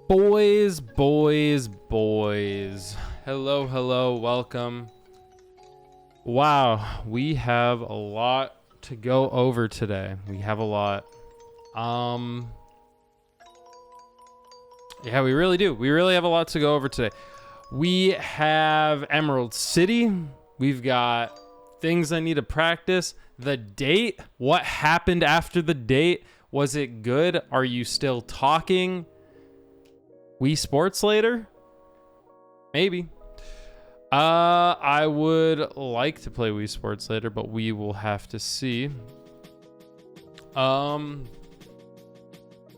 Boys. Hello, welcome. Wow, we have a lot to go over today. We have a lot. Yeah, we really do. We really have a lot to go over today. We have Emerald City. We've got things I need to practice. The date. What happened after the date? Was it good? Are you still talking? Wii Sports later? Maybe. I would like to play Wii Sports later, but we will have to see. But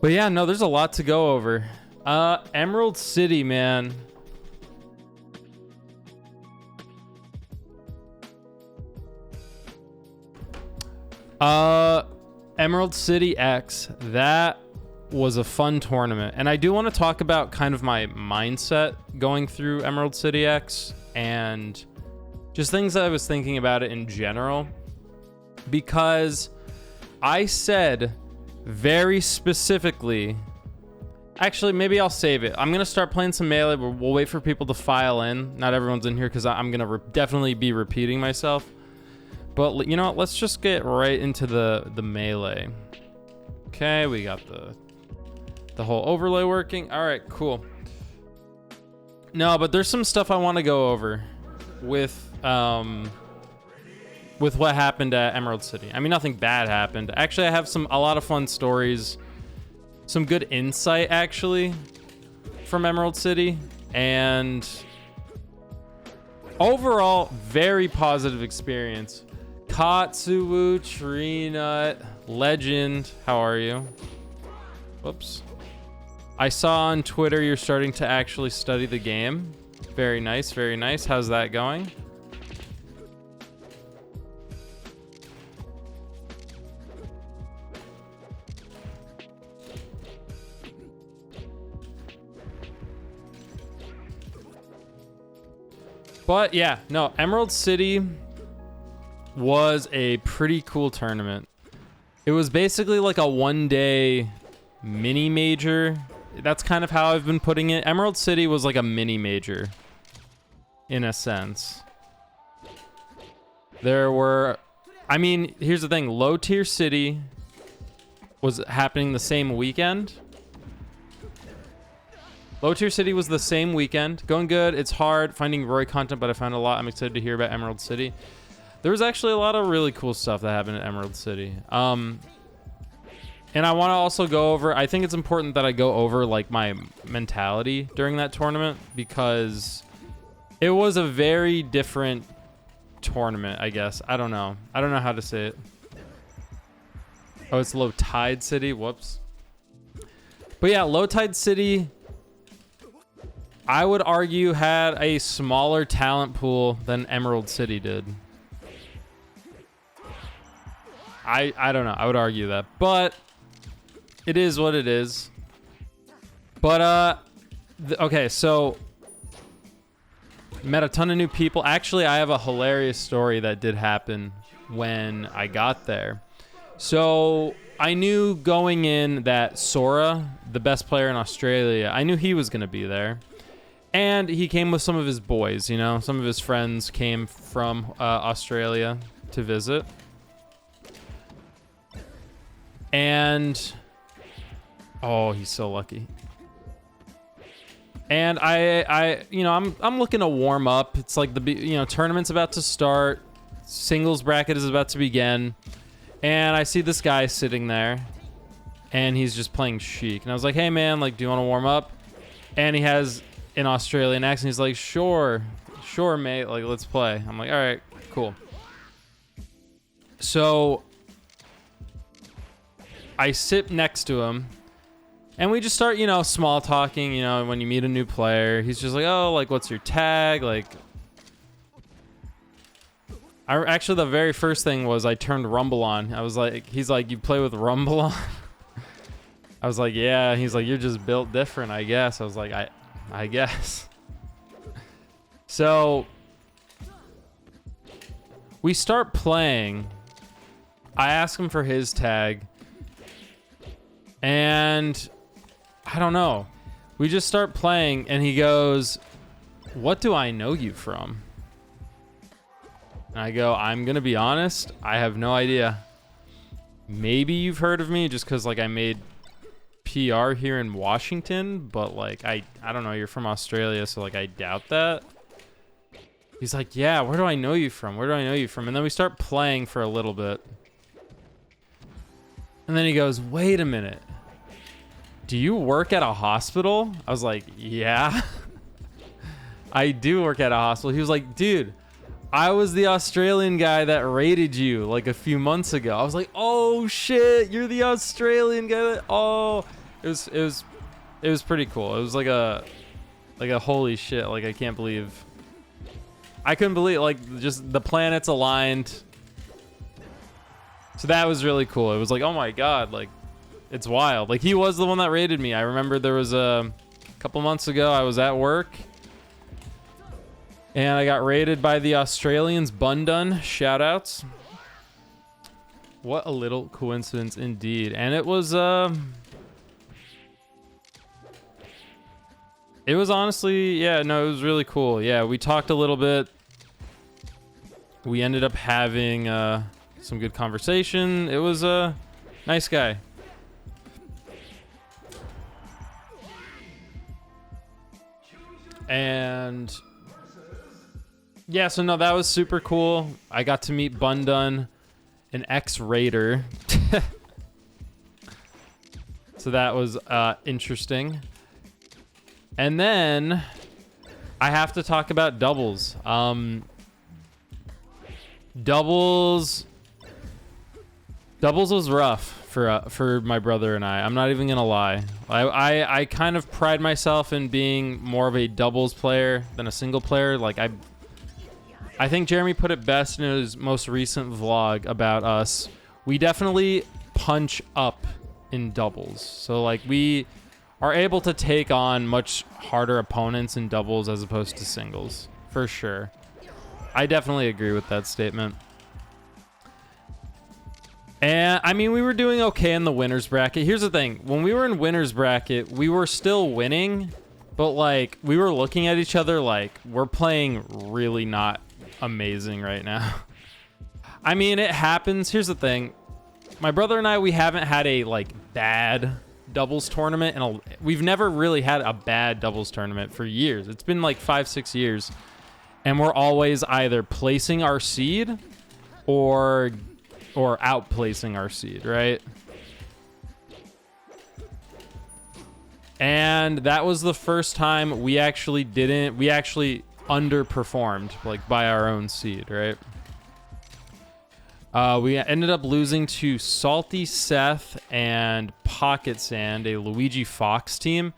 yeah, no, there's a lot to go over. Emerald City, man. Emerald City X, that was a fun tournament. And I do want to talk about kind of my mindset going through Emerald City X and just things that I was thinking about it in general. Because I said very specifically, actually, maybe I'll save it. I'm going to start playing some Melee, but we'll wait for people to file in. Not everyone's in here because I'm going to definitely be repeating myself. But you know what? Let's just get right into the Melee. Okay, we got the whole overlay working. All right, cool. No, but there's some stuff I want to go over with what happened at Emerald City. I mean, nothing bad happened. Actually, I have a lot of fun stories, some good insight actually from Emerald City, and overall, very positive experience. Katsuwu, Tree Nut, Legend, how are you? Whoops. I saw on Twitter you're starting to actually study the game. Very nice, very nice. How's that going? But yeah, no, Emerald City was a pretty cool tournament. It was basically like a one-day mini major. That's kind of how I've been putting it. Emerald City was like a mini major in a sense. There were, I mean, here's the thing. Low Tier City was happening the same weekend. Low Tier City was the same weekend. Going good. It's hard finding Roy content, but I found a lot. I'm excited to hear about Emerald City. There was actually a lot of really cool stuff that happened at Emerald City. And I want to also go over, I think it's important that I go over like my mentality during that tournament because it was a very different tournament, I guess. I don't know how to say it. Oh, it's Low Tide City. Whoops. But yeah, Low Tide City, I would argue, had a smaller talent pool than Emerald City did. I don't know. I would argue that. But it is what it is. But, okay, so met a ton of new people. Actually, I have a hilarious story that did happen when I got there. So I knew going in that Sora, the best player in Australia, I knew he was going to be there. And he came with some of his boys, you know, some of his friends came from Australia to visit. And oh, he's so lucky. And I you know, I'm looking to warm up. It's like tournament's about to start. Singles bracket is about to begin. And I see this guy sitting there and he's just playing Sheik. And I was like, "Hey man, like do you want to warm up?" And he has an Australian accent. He's like, Sure, mate, like let's play." I'm like, "All right, cool." So I sit next to him and we just start, you know, small talking, you know, when you meet a new player. He's just like, "Oh, like what's your tag?" Like actually the very first thing was I turned Rumble on. I was like, he's like, "You play with Rumble on?" I was like, "Yeah." He's like, "You're just built different, I guess." I was like, I guess. So we start playing. I ask him for his tag. And I don't know. we just start playing, and he goes, "What do I know you from?" And I go, "I'm gonna be honest, I have no idea. Maybe you've heard of me just because like I made PR here in Washington, but like I don't know, you're from Australia, so like I doubt that." He's like, "Yeah, where do I know you from? Where do I know you from?" And then we start playing for a little bit. And then he goes, "Wait a minute. Do you work at a hospital?" I was like, "Yeah." I do work at a hospital. He was like, "Dude, I was the Australian guy that raided you like a few months ago." I was like, "Oh shit, you're the Australian guy that, oh." It was pretty cool. It was like a holy shit, like I can't believe. I couldn't believe, like, just the planets aligned. So that was really cool. It was like, oh my god, like, it's wild. Like, he was the one that raided me. I remember there was a couple months ago, I was at work, and I got raided by the Australians. Bundun, shoutouts. What a little coincidence indeed. And it was honestly, yeah, no, it was really cool. Yeah, we talked a little bit. We ended up having some good conversation. It was a nice guy. And yeah, so no, that was super cool. I got to meet Bundun, an ex-raider. So that was interesting. And then I have to talk about doubles. Doubles was rough for my brother and I. I'm not even gonna lie. I kind of pride myself in being more of a doubles player than a single player. Like I think Jeremy put it best in his most recent vlog about us. We definitely punch up in doubles. So like we are able to take on much harder opponents in doubles as opposed to singles, for sure. I definitely agree with that statement. And I mean, we were doing okay in the winners bracket. Here's the thing. When we were in winners bracket, we were still winning, but like we were looking at each other like we're playing really not amazing right now. I mean, it happens. Here's the thing. My brother and I, we haven't had a like bad doubles tournament, and we've never really had a bad doubles tournament for years. It's been like 5-6 years, and we're always either placing our seed or outplacing our seed, right? And that was the first time we actually underperformed like by our own seed, right? We ended up losing to Salty Seth and Pocket Sand, a Luigi Fox team.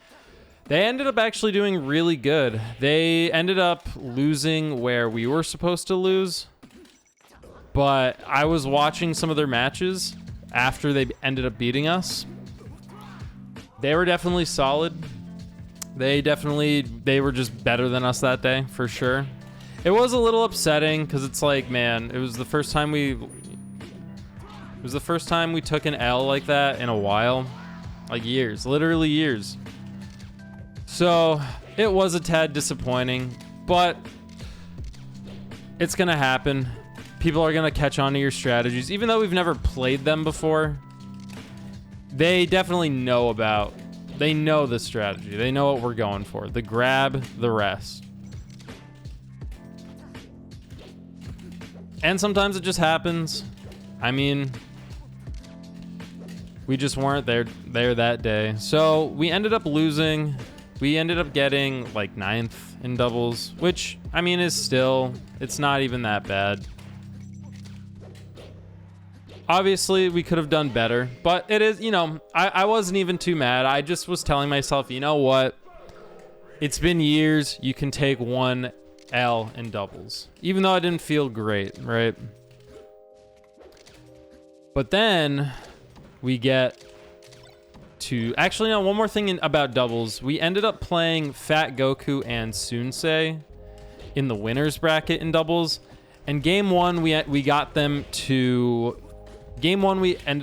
They ended up actually doing really good. They ended up losing where we were supposed to lose, but I was watching some of their matches after they ended up beating us. They were definitely solid. They were just better than us that day, for sure. It was a little upsetting because it's like, man, it was the first time we took an L like that in a while. Like years, literally years. So it was a tad disappointing, but it's gonna happen. People are gonna catch on to your strategies. Even though we've never played them before, they definitely know the strategy. They know what we're going for. The grab, the rest. And sometimes it just happens. I mean, we just weren't there that day. So we ended up losing. We ended up getting like 9th in doubles, which I mean it's not even that bad. Obviously, we could have done better, but it is, I wasn't even too mad. I just was telling myself, you know what? It's been years. You can take one L in doubles, even though I didn't feel great, right? But then we get to actually, no, one more thing about doubles. We ended up playing Fat Goku and Sunsei in the winners bracket in doubles, and game one we ended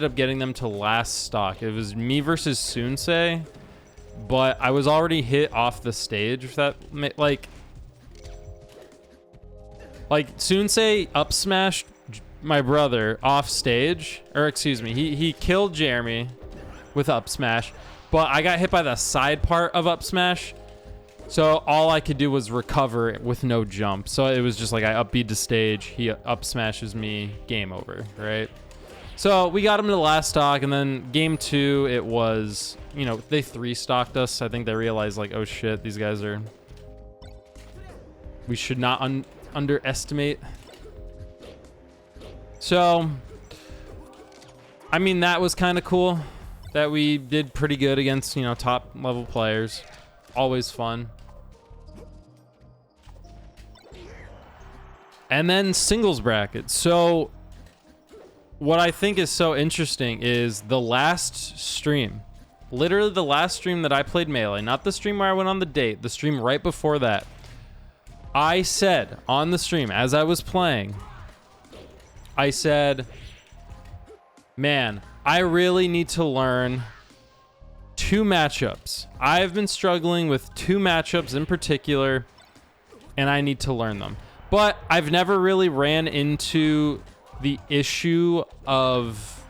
up getting them to last stock. It was me versus Sunsei, but I was already hit off the stage. If that like Sunsei up smashed my brother off stage, or excuse me, he killed Jeremy with up smash, but I got hit by the side part of up smash, so all I could do was recover with no jump. So it was just like I up beat the stage, he up smashes me, game over, right? So we got him to the last stock, and then game 2, it was, you know, they 3-stocked us. I think they realized like, oh shit, these guys are, we should not underestimate. So, I mean, that was kind of cool that we did pretty good against, you know, top level players. Always fun. And then singles bracket. So, what I think is so interesting is the last stream. Literally the last stream that I played Melee, not the stream where I went on the date, the stream right before that. I said on the stream as I was playing, I said, man, I really need to learn 2 matchups. I've been struggling with 2 matchups in particular, and I need to learn them. But I've never really ran into the issue of,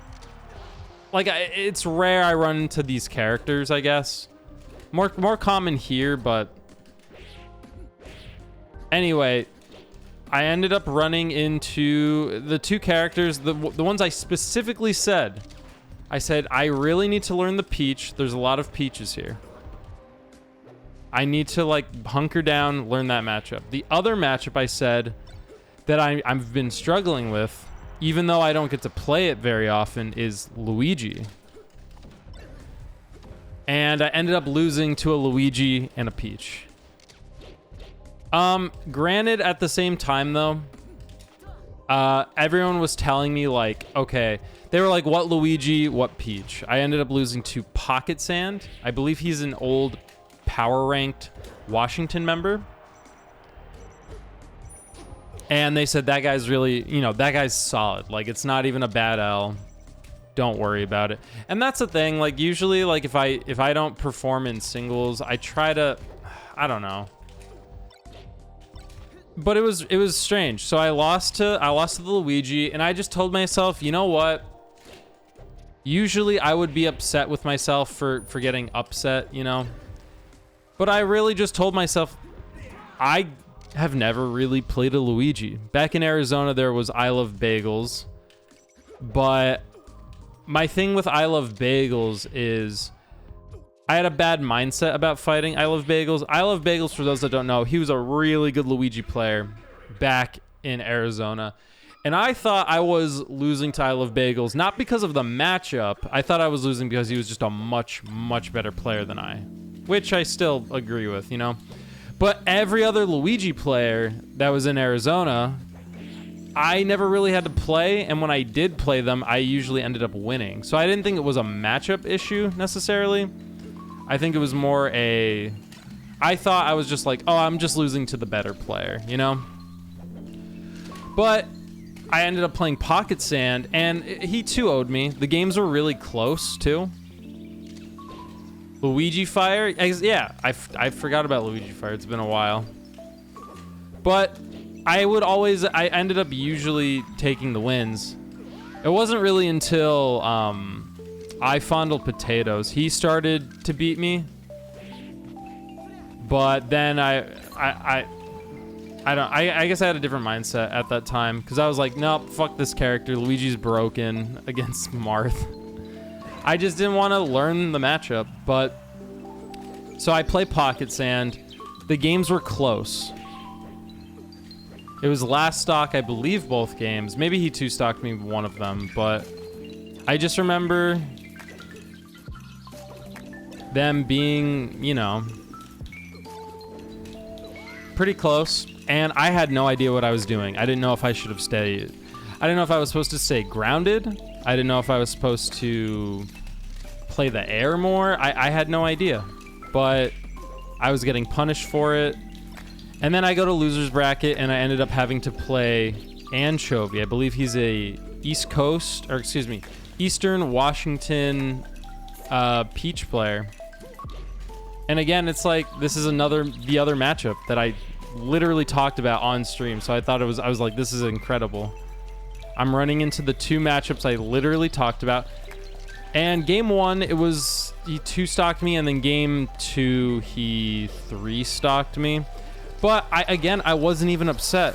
like, it's rare I run into these characters, I guess. More common here, but anyway, I ended up running into the 2 characters, the ones I specifically said. I said, I really need to learn the Peach. There's a lot of Peaches here. I need to, like, hunker down, learn that matchup. The other matchup I said that I've been struggling with, even though I don't get to play it very often, is Luigi. And I ended up losing to a Luigi and a Peach. Granted, at the same time though, everyone was telling me like, okay, they were like, what Luigi, what Peach? I ended up losing to Pocket Sand. I believe he's an old power ranked Washington member. And they said that guy's really, you know, that guy's solid. Like, it's not even a bad L. Don't worry about it. And that's the thing, like, usually, like, if I don't perform in singles, I try to, I don't know. But it was strange. So I lost to the Luigi, and I just told myself, you know what? Usually I would be upset with myself for getting upset, you know? But I really just told myself, I have never really played a Luigi. Back in Arizona, there was I Love Bagels. But my thing with I Love Bagels is I had a bad mindset about fighting I Love Bagels. I Love Bagels, for those that don't know, he was a really good Luigi player back in Arizona. And I thought I was losing to I Love Bagels, not because of the matchup. I thought I was losing because he was just a much, much better player than I. Which I still agree with, you know? But every other Luigi player that was in Arizona, I never really had to play. And when I did play them, I usually ended up winning. So I didn't think it was a matchup issue necessarily. I think it was more a, I thought I was just like, oh, I'm just losing to the better player, you know? But I ended up playing Pocket Sand, and he too owed me. The games were really close too. Luigi Fire, yeah, I forgot about Luigi Fire. It's been a while. But I ended up usually taking the wins. It wasn't really until I Fondled Potatoes, he started to beat me. But then I guess I had a different mindset at that time, because I was like, nope, fuck this character. Luigi's broken against Marth. I just didn't want to learn the matchup, but so I play Pocket Sand. The games were close. It was last stock, I believe, both games. Maybe he 2-stocked me one of them, but I just remember them being, you know, pretty close, and I had no idea what I was doing. I didn't know if I should have stayed. I didn't know if I was supposed to stay grounded. I didn't know if I was supposed to play the air more. I had no idea, but I was getting punished for it. And then I go to losers bracket, and I ended up having to play Anchovy. I believe he's a Eastern Washington Peach player. And again, it's like, this is the other matchup that I literally talked about on stream. So I was like, this is incredible. I'm running into the 2 matchups I literally talked about. And game 1, it was, he 2-stocked me, and then game 2, he 3-stocked me. But I wasn't even upset.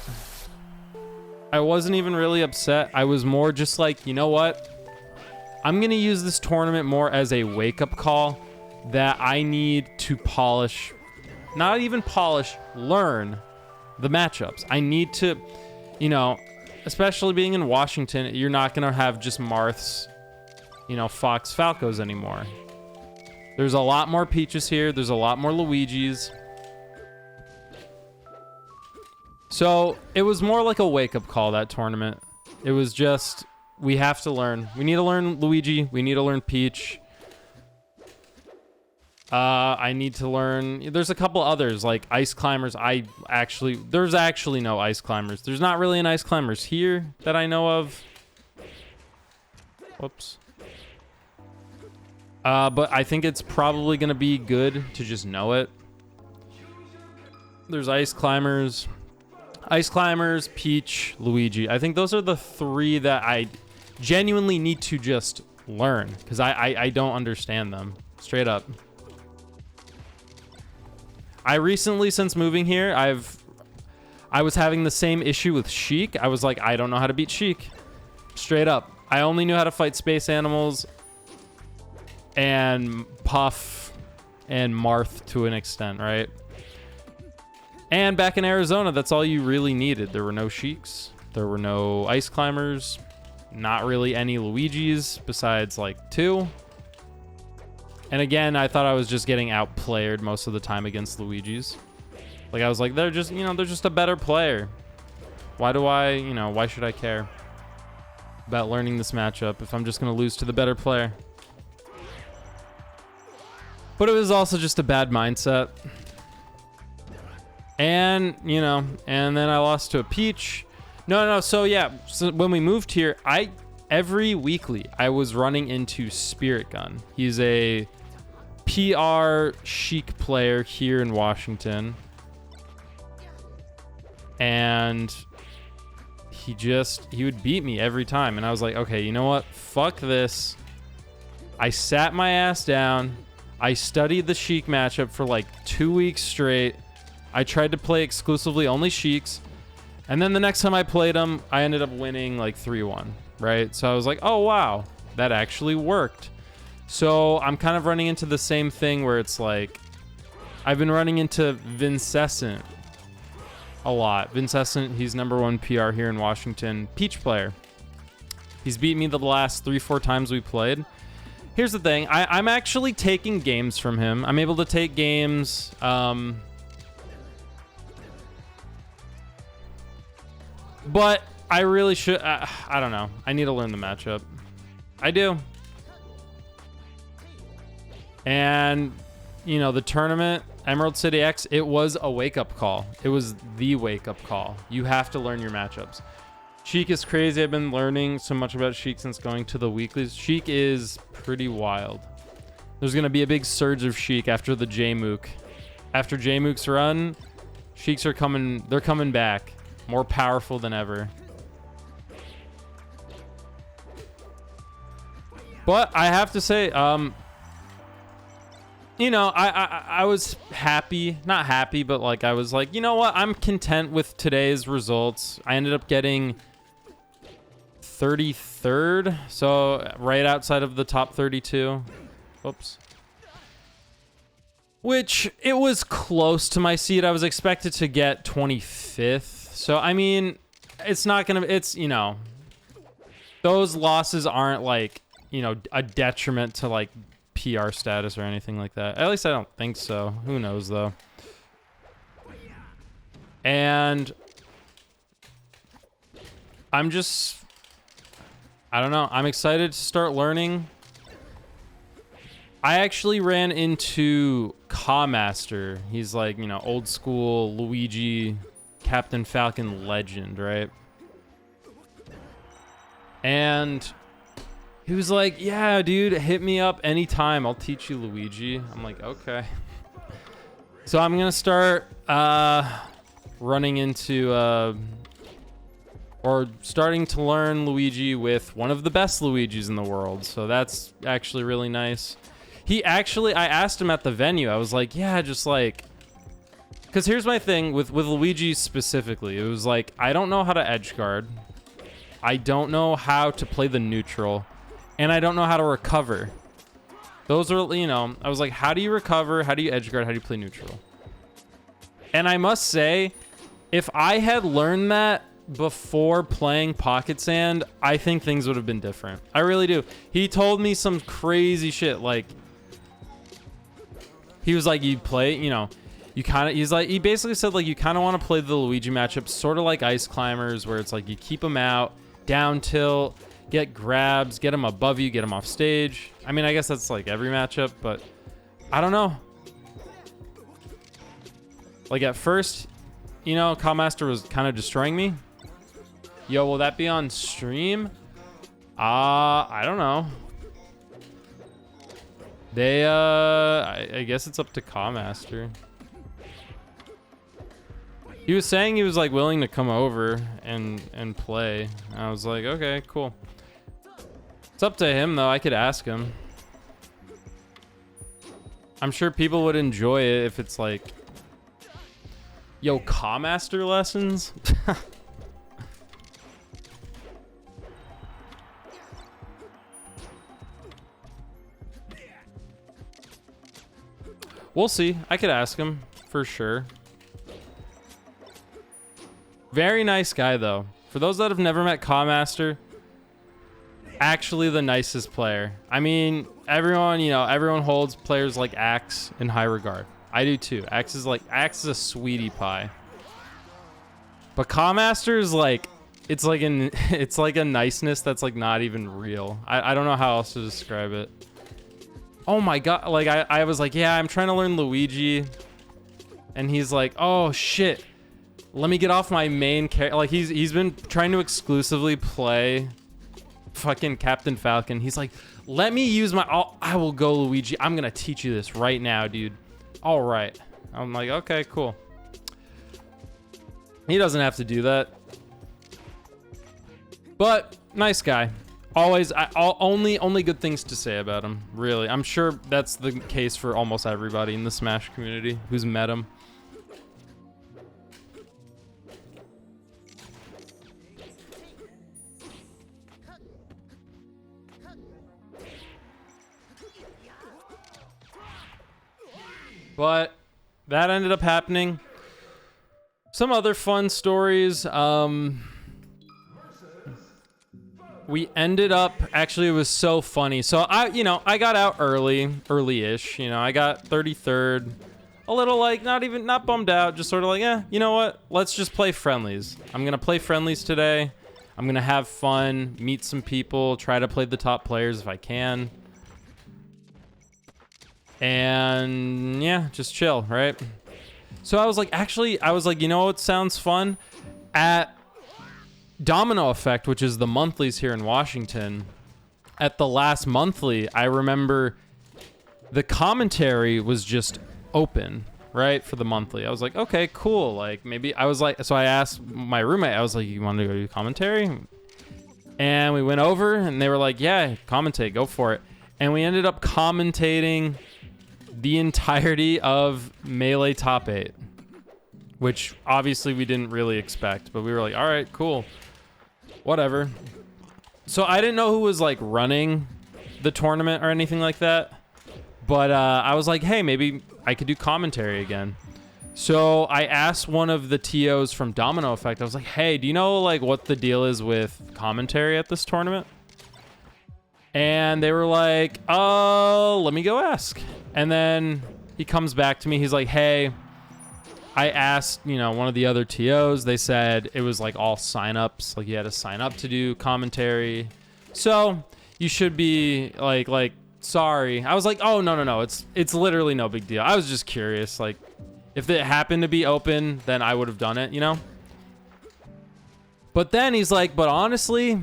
I wasn't even really upset. I was more just like, you know what? I'm going to use this tournament more as a wake-up call that I need to polish, not even polish, learn the matchups. I need to, you know, especially being in Washington, you're not going to have just Marths, you know, Fox Falcos anymore. There's a lot more Peaches here. There's a lot more Luigis. So it was more like a wake-up call, that tournament. It was just, we have to learn. We need to learn Luigi. We need to learn Peach. I need to learn, there's a couple others like Ice Climbers. There's actually no Ice Climbers. There's not really an Ice Climbers here that I know of. Whoops. But I think it's probably going to be good to just know it. There's Ice Climbers, Peach, Luigi. I think those are the 3 that I genuinely need to just learn, because I don't understand them, straight up. I recently, since moving here, I was having the same issue with Sheik. I was like, I don't know how to beat Sheik. Straight up. I only knew how to fight space animals and Puff and Marth to an extent, right? And back in Arizona, that's all you really needed. There were no Sheiks. There were no Ice Climbers. Not really any Luigis besides like 2. And again, I thought I was just getting outplayed most of the time against Luigis. Like, I was like, they're just, you know, they're just a better player. Why should I care about learning this matchup if I'm just going to lose to the better player? But it was also just a bad mindset. And, you know, and then I lost to a Peach. No. So yeah, so when we moved here, every weekly I was running into Spirit Gun. He's a PR Sheik player here in Washington. And he would beat me every time. And I was like, okay, you know what? Fuck this. I sat my ass down. I studied the Sheik matchup for like 2 weeks straight. I tried to play exclusively only Sheiks. And then the next time I played him, I ended up winning like 3-1, right? So I was like, oh, wow, that actually worked. So I'm kind of running into the same thing where it's like, I've been running into Vincessant a lot. Vincessant, he's #1 PR here in Washington, Peach player. He's beat me the last 3-4 times we played. Here's the thing, I'm actually taking games from him. I'm able to take games, but I really should, I don't know. I need to learn the matchup. I do. And, you know, the tournament, Emerald City X, it was a wake-up call. It was the wake-up call. You have to learn your matchups. Sheik is crazy. I've been learning so much about Sheik since going to the weeklies. Sheik is pretty wild. There's going to be a big surge of Sheik after the J-Mook. After J-Mook's run, Sheiks are coming, they're coming back. More powerful than ever. But I have to say, you know, I was happy, not happy, but like I was like, you know what? I'm content with today's results. I ended up getting 33rd, so right outside of the top 32. Oops. Which, it was close to my seed. I was expected to get 25th. So, I mean, it's not going to, it's, you know, those losses aren't like, you know, a detriment to like PR status or anything like that. At least I don't think so. Who knows though. And I'm just, I don't know. I'm excited to start learning. I actually ran into Kamaster. He's like, you know, old school Luigi, Captain Falcon legend, right? And he was like, yeah, dude, hit me up anytime. I'll teach you Luigi. I'm like, okay. So I'm gonna start running into or starting to learn Luigi with one of the best Luigis in the world. So that's actually really nice. I asked him at the venue, I was like, yeah, just like, because here's my thing with Luigi specifically. It was like, I don't know how to edge guard. I don't know how to play the neutral. And I don't know how to recover. Those are, you know, I was like, how do you recover? How do you edge guard? How do you play neutral? And I must say, if I had learned that before playing Pocket Sand, I think things would have been different. I really do. He told me some crazy shit. Like, he was like, you play, you know, you kind of, he basically said, like, you kind of want to play the Luigi matchup sort of like Ice Climbers, where it's like you keep them out, down tilt, get grabs, get them above you, get them off stage. I mean, I guess that's like every matchup, but I don't know. Like at first, you know, Cowmaster was kind of destroying me. Yo, will that be on stream? I don't know. They, I guess it's up to Cowmaster. He was saying he was like willing to come over and play. And I was like, okay, cool. It's up to him though. I could ask him. I'm sure people would enjoy it if it's like, yo, Cowmaster lessons? We'll see. I could ask him for sure. Very nice guy though. For those that have never met Cowmaster, actually the nicest player. I mean, everyone, you know, everyone holds players like Axe in high regard. I do too. Axe is a sweetie pie. But Cowmaster is like, it's like a niceness that's like not even real. I don't know how else to describe it. Oh my god, like I was like, yeah, I'm trying to learn Luigi. And he's like, oh shit. Let me get off my main character. Like he's been trying to exclusively play fucking Captain Falcon. He's like, let me use my, I will go Luigi. I'm gonna teach you this right now, dude. All right. I'm like, okay, cool. He doesn't have to do that. But nice guy. Always, only good things to say about him, really. I'm sure that's the case for almost everybody in the Smash community who's met him. But that ended up happening. Some other fun stories. We ended up, actually, it was so funny. So I got out early-ish. You know, I got 33rd. A little like, not bummed out, just sort of like, yeah, you know what? Let's just play friendlies. I'm gonna play friendlies today. I'm gonna have fun, meet some people, try to play the top players if I can. And yeah, just chill, right? So I was like, you know what sounds fun? At Domino Effect, which is the monthlies here in Washington, at the last monthly, I remember the commentary was just open, right, for the monthly. I was like, okay, cool. Like maybe I was like, so I asked my roommate, I was like, you want to go do commentary? And we went over and they were like, yeah, commentate, go for it. And we ended up commentating the entirety of Melee Top 8, which obviously we didn't really expect, but we were like, all right, cool, whatever. So I didn't know who was like running the tournament or anything like that, but I was like, hey, maybe I could do commentary again. So I asked one of the TOs from Domino Effect, I was like, hey, do you know like what the deal is with commentary at this tournament? And they were like, oh, let me go ask. And then he comes back to me. He's like, hey, I asked, you know, one of the other TOs. They said it was like all signups. Like you had to sign up to do commentary. So you should be like, sorry. I was like, oh, no. It's literally no big deal. I was just curious. Like if it happened to be open, then I would have done it, you know? But then he's like, but honestly,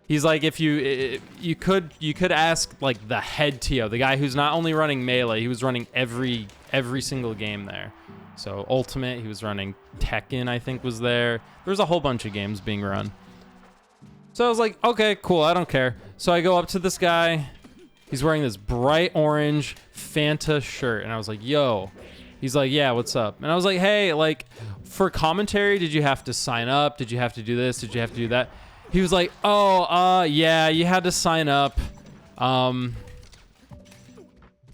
he's like, if you could ask like the head TO, the guy who's not only running Melee, he was running every every single game there. So Ultimate, he was running Tekken, I think was there. There's a whole bunch of games being run. So I was like, okay, cool, I don't care. So I go up to this guy. He's wearing this bright orange Fanta shirt. And I was like, yo. He's like, yeah, what's up? And I was like, hey, like, for commentary, did you have to sign up? Did you have to do this? Did you have to do that? He was like, oh, yeah, you had to sign up. And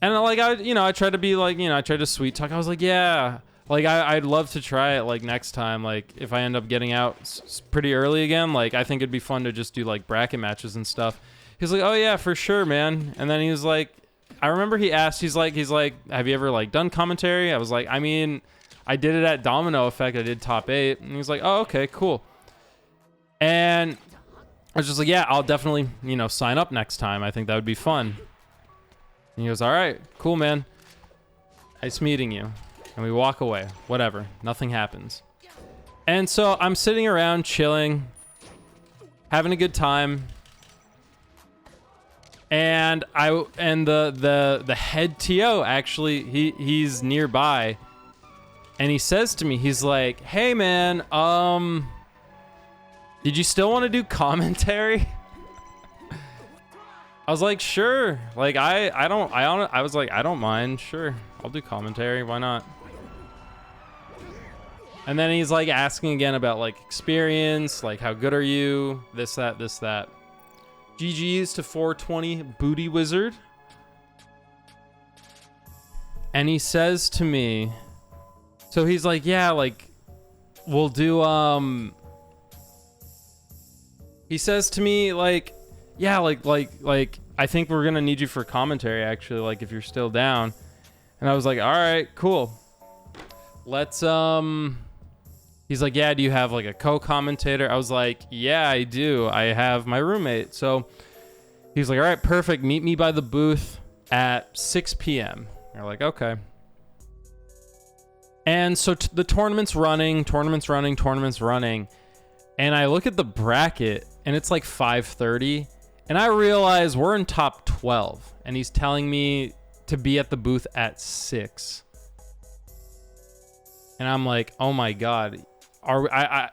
like, I tried to be like, I tried to sweet talk. I was like, yeah, like, I'd love to try it, like, next time. Like, if I end up getting out pretty early again, like, I think it'd be fun to just do, like, bracket matches and stuff. He's like, oh, yeah, for sure, man. And then he was like, I remember he asked, he's like, have you ever, like, done commentary? I was like, I mean, I did it at Domino Effect. I did top 8. And he was like, oh, okay, cool. And I was just like, yeah, I'll definitely, sign up next time. I think that would be fun. And he goes, all right, cool, man. Nice meeting you. And we walk away. Whatever. Nothing happens. And so I'm sitting around chilling, having a good time. And the head TO actually, he's nearby. And he says to me, he's like, hey man, did you still want to do commentary? I was like, sure. Like, I was like, I don't mind. Sure. I'll do commentary. Why not? And then he's like asking again about like experience, like how good are you? This, that. GG's to 420 Booty Wizard. And he says to me, so he's like, yeah, like, we'll do, he says to me, like, yeah, like, I think we're gonna need you for commentary, actually, like, if you're still down. And I was like, all right, cool. Let's, he's like, yeah, do you have, like, a co-commentator? I was like, yeah, I do. I have my roommate. So he's like, all right, perfect. Meet me by the booth at 6 p.m. You're like, okay. And so the tournament's running. And I look at the bracket, and it's like 5:30. And I realize we're in top 12. And he's telling me to be at the booth at 6. And I'm like, oh my God. I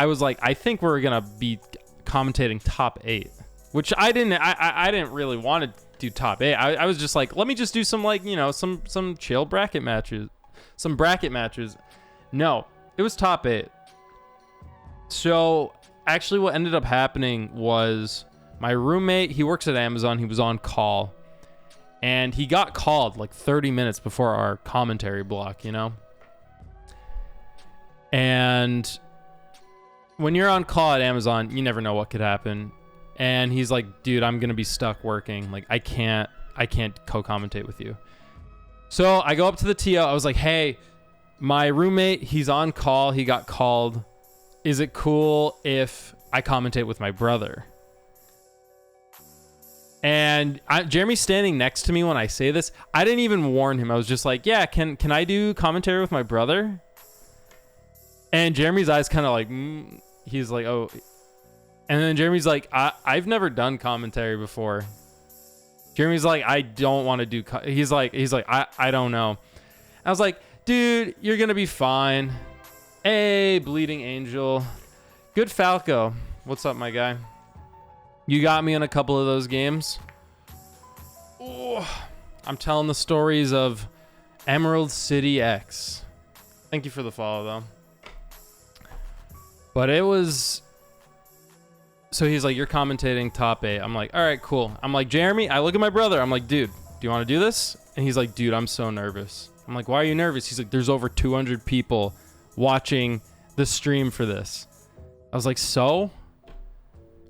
was like, I think we're going to be commentating top 8. Which I didn't really want to do top 8. I was just like, let me just do some like, some chill bracket matches. Some bracket matches. No, it was top 8. So actually what ended up happening was my roommate, he works at Amazon. He was on call. And he got called like 30 minutes before our commentary block, And when you're on call at Amazon, you never know what could happen. And he's like, dude, I'm going to be stuck working. Like, I can't co-commentate with you. So I go up to the TO. I was like, hey, my roommate, he's on call. He got called. Is it cool if I commentate with my brother? And Jeremy's standing next to me when I say this. I didn't even warn him. I was just like, yeah, can I do commentary with my brother? And Jeremy's eyes kind of like, he's like, oh. And then Jeremy's like, I've never done commentary before. Jeremy's like, I don't want to do, he's like, I don't know. I was like, dude, you're going to be fine. Hey, Bleeding Angel. Good Falco. What's up, my guy? You got me in a couple of those games. Ooh, I'm telling the stories of Emerald City X. Thank you for the follow, though. But it was... So he's like, you're commentating top 8. I'm like, all right, cool. I'm like, Jeremy, I look at my brother. I'm like, dude, do you want to do this? And he's like, dude, I'm so nervous. I'm like, why are you nervous? He's like, there's over 200 people watching the stream for this. I was like, so?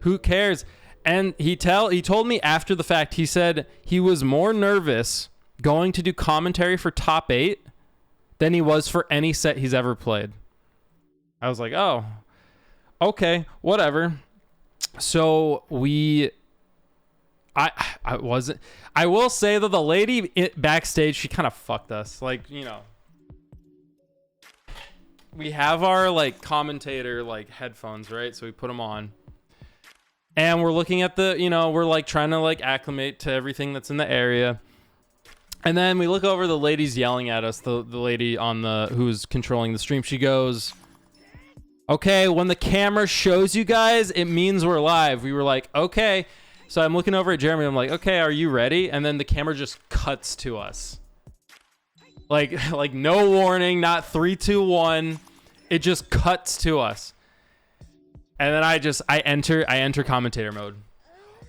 Who cares? And he told me after the fact, he said he was more nervous going to do commentary for top 8 than he was for any set he's ever played. I was like, oh, okay, whatever. So I will say that the lady backstage, she kind of fucked us. Like, we have our like commentator like headphones, right? So we put them on. And we're looking at the, we're like trying to like acclimate to everything that's in the area. And then we look over, the lady's yelling at us, the lady on the who's controlling the stream. She goes, okay, when the camera shows you guys, it means we're live. We were like, okay. So I'm looking over at Jeremy. I'm like, okay, are you ready? And then the camera just cuts to us. Like no warning, not 3, 2, 1. It just cuts to us. And then I enter commentator mode.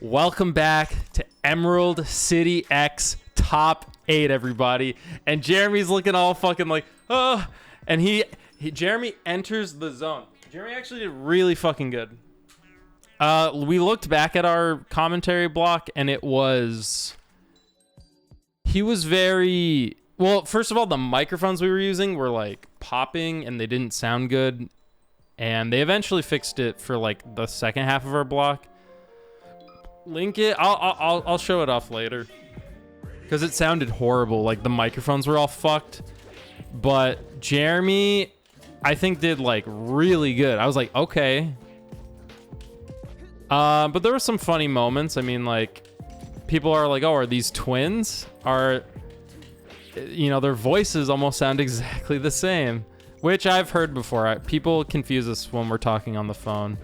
Welcome back to Emerald City X Top 8, everybody. And Jeremy's looking all fucking like, oh. And Jeremy enters the zone. Jeremy actually did really fucking good. We looked back at our commentary block, and he was very, well, first of all, the microphones we were using were like popping and they didn't sound good. And they eventually fixed it for like the second half of our block. Link it. I'll show it off later. Because it sounded horrible. Like the microphones were all fucked. But Jeremy, I think, did like really good. I was like, okay. But there were some funny moments. I mean, like, people are like, oh, are these twins? Their voices almost sound exactly the same. Which I've heard before. People confuse us when we're talking on the phone.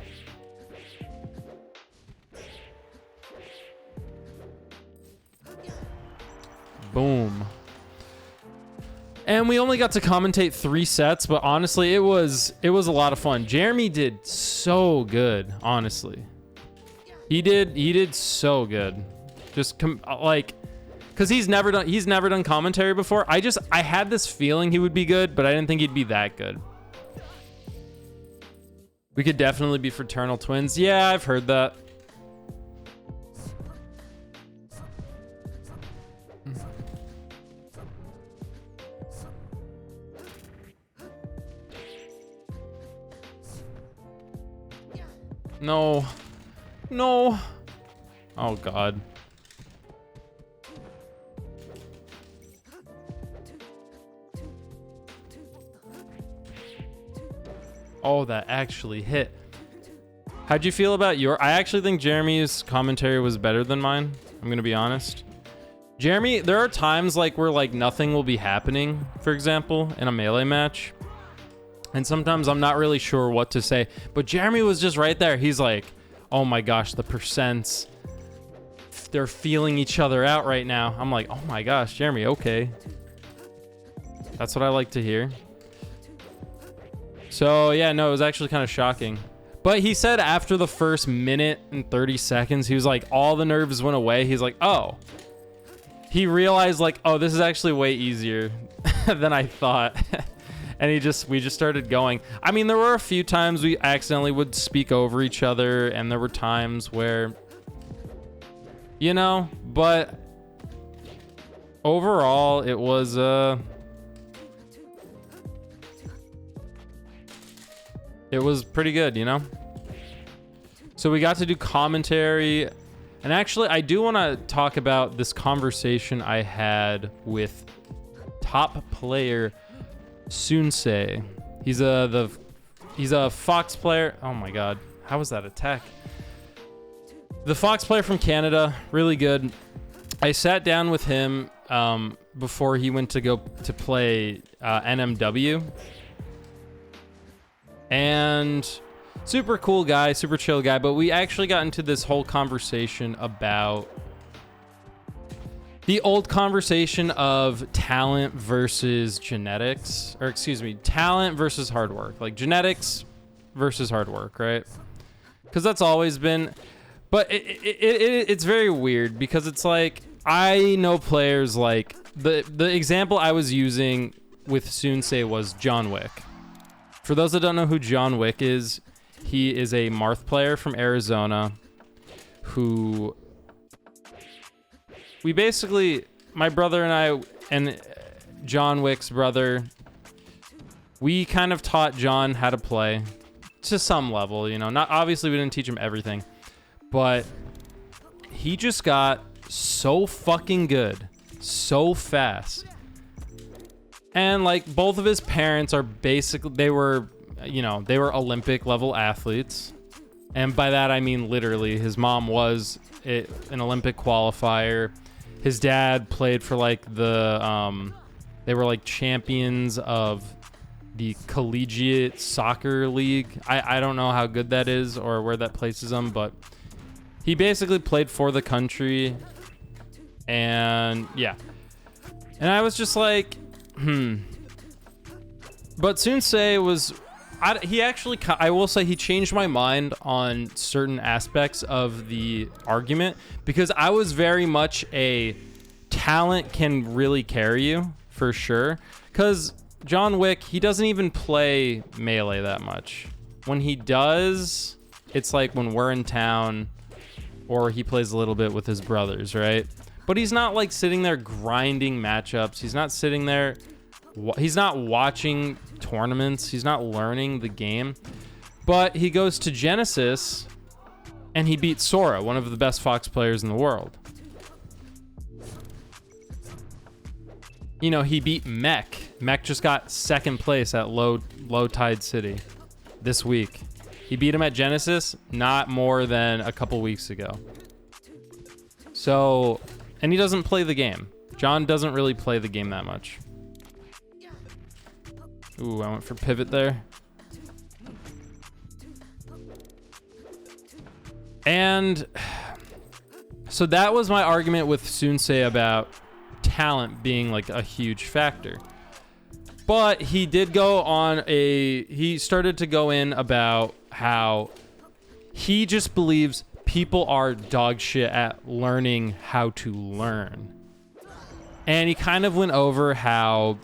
Boom. And we only got to commentate 3 sets, but honestly, it was a lot of fun. Jeremy did so good, honestly. He did so good. Just because he's never done commentary before. I had this feeling he would be good, but I didn't think he'd be that good. We could definitely be fraternal twins. Yeah, I've heard that. No. No. Oh, God. Oh, that actually hit. How'd you feel about I actually think Jeremy's commentary was better than mine. I'm going to be honest. Jeremy, there are times like where like nothing will be happening, for example, in a melee match. And sometimes I'm not really sure what to say. But Jeremy was just right there. He's like, oh my gosh, the percents. They're feeling each other out right now. I'm like, oh my gosh, Jeremy, okay. That's what I like to hear. So yeah, no, it was actually kind of shocking. But he said after the first minute and 30 seconds, he was like, all the nerves went away. He's like, oh. He realized like, oh, this is actually way easier than I thought. And we just started going. I mean, there were a few times we accidentally would speak over each other, and there were times where, but overall it was pretty good, So we got to do commentary, and actually I do want to talk about this conversation I had with top player Sunsei. He's a Fox player. Oh my god, how was that attack? The Fox player from Canada, really good. I sat down with him before he went to go to play NMW, and super cool guy, super chill guy. But we actually got into this whole conversation about the old conversation of talent versus genetics, or excuse me, talent versus hard work, like genetics versus hard work, right? Because that's always been, but it's very weird because it's like, I know players like, the example I was using with Sunsei was John Wick. For those that don't know who John Wick is, he is a Marth player from Arizona who... We basically, my brother and I, and John Wick's brother, we kind of taught John how to play to some level, not obviously we didn't teach him everything, but he just got so fucking good so fast. And like both of his parents are basically, they were Olympic level athletes. And by that, I mean literally his mom was an Olympic qualifier. his dad played for like they were like champions of the collegiate soccer league. I don't know how good that is or where that places him, but he basically played for the country. And yeah. And I was just like, But Sensei was, he actually, I will say he changed my mind on certain aspects of the argument, because I was very much a talent can really carry you, for sure. Because John Wick, he doesn't even play Melee that much. When he does, it's like when we're in town, or he plays a little bit with his brothers, right? But he's not like sitting there grinding matchups. He's not sitting there, he's not watching tournaments. He's not learning the game. But he goes to Genesis and he beats Sora, one of the best Fox players in the world. You know, he beat Mech. Mech just got second place at Low Tide City this week. He beat him at Genesis not more than a couple weeks ago. So, and he doesn't play the game. John doesn't really play the game that much. Ooh, I went for pivot there. And so that was my argument with Sensei about talent being like a huge factor. But he did go on he started to go in about how he just believes people are dog shit at learning how to learn. And he kind of went over how,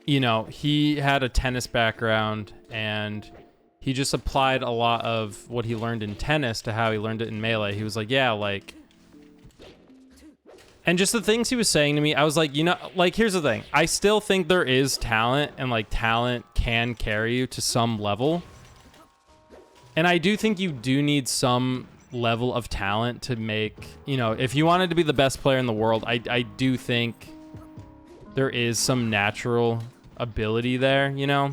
you know, he had a tennis background and he just applied a lot of what he learned in tennis to how he learned it in Melee. He was like, yeah, like, and just the things he was saying to me, I was like, you know, like, here's the thing. I still think there is talent, and like talent can carry you to some level. And I do think you do need some level of talent to make, you know, if you wanted to be the best player in the world, I do think there is some natural ability there, you know?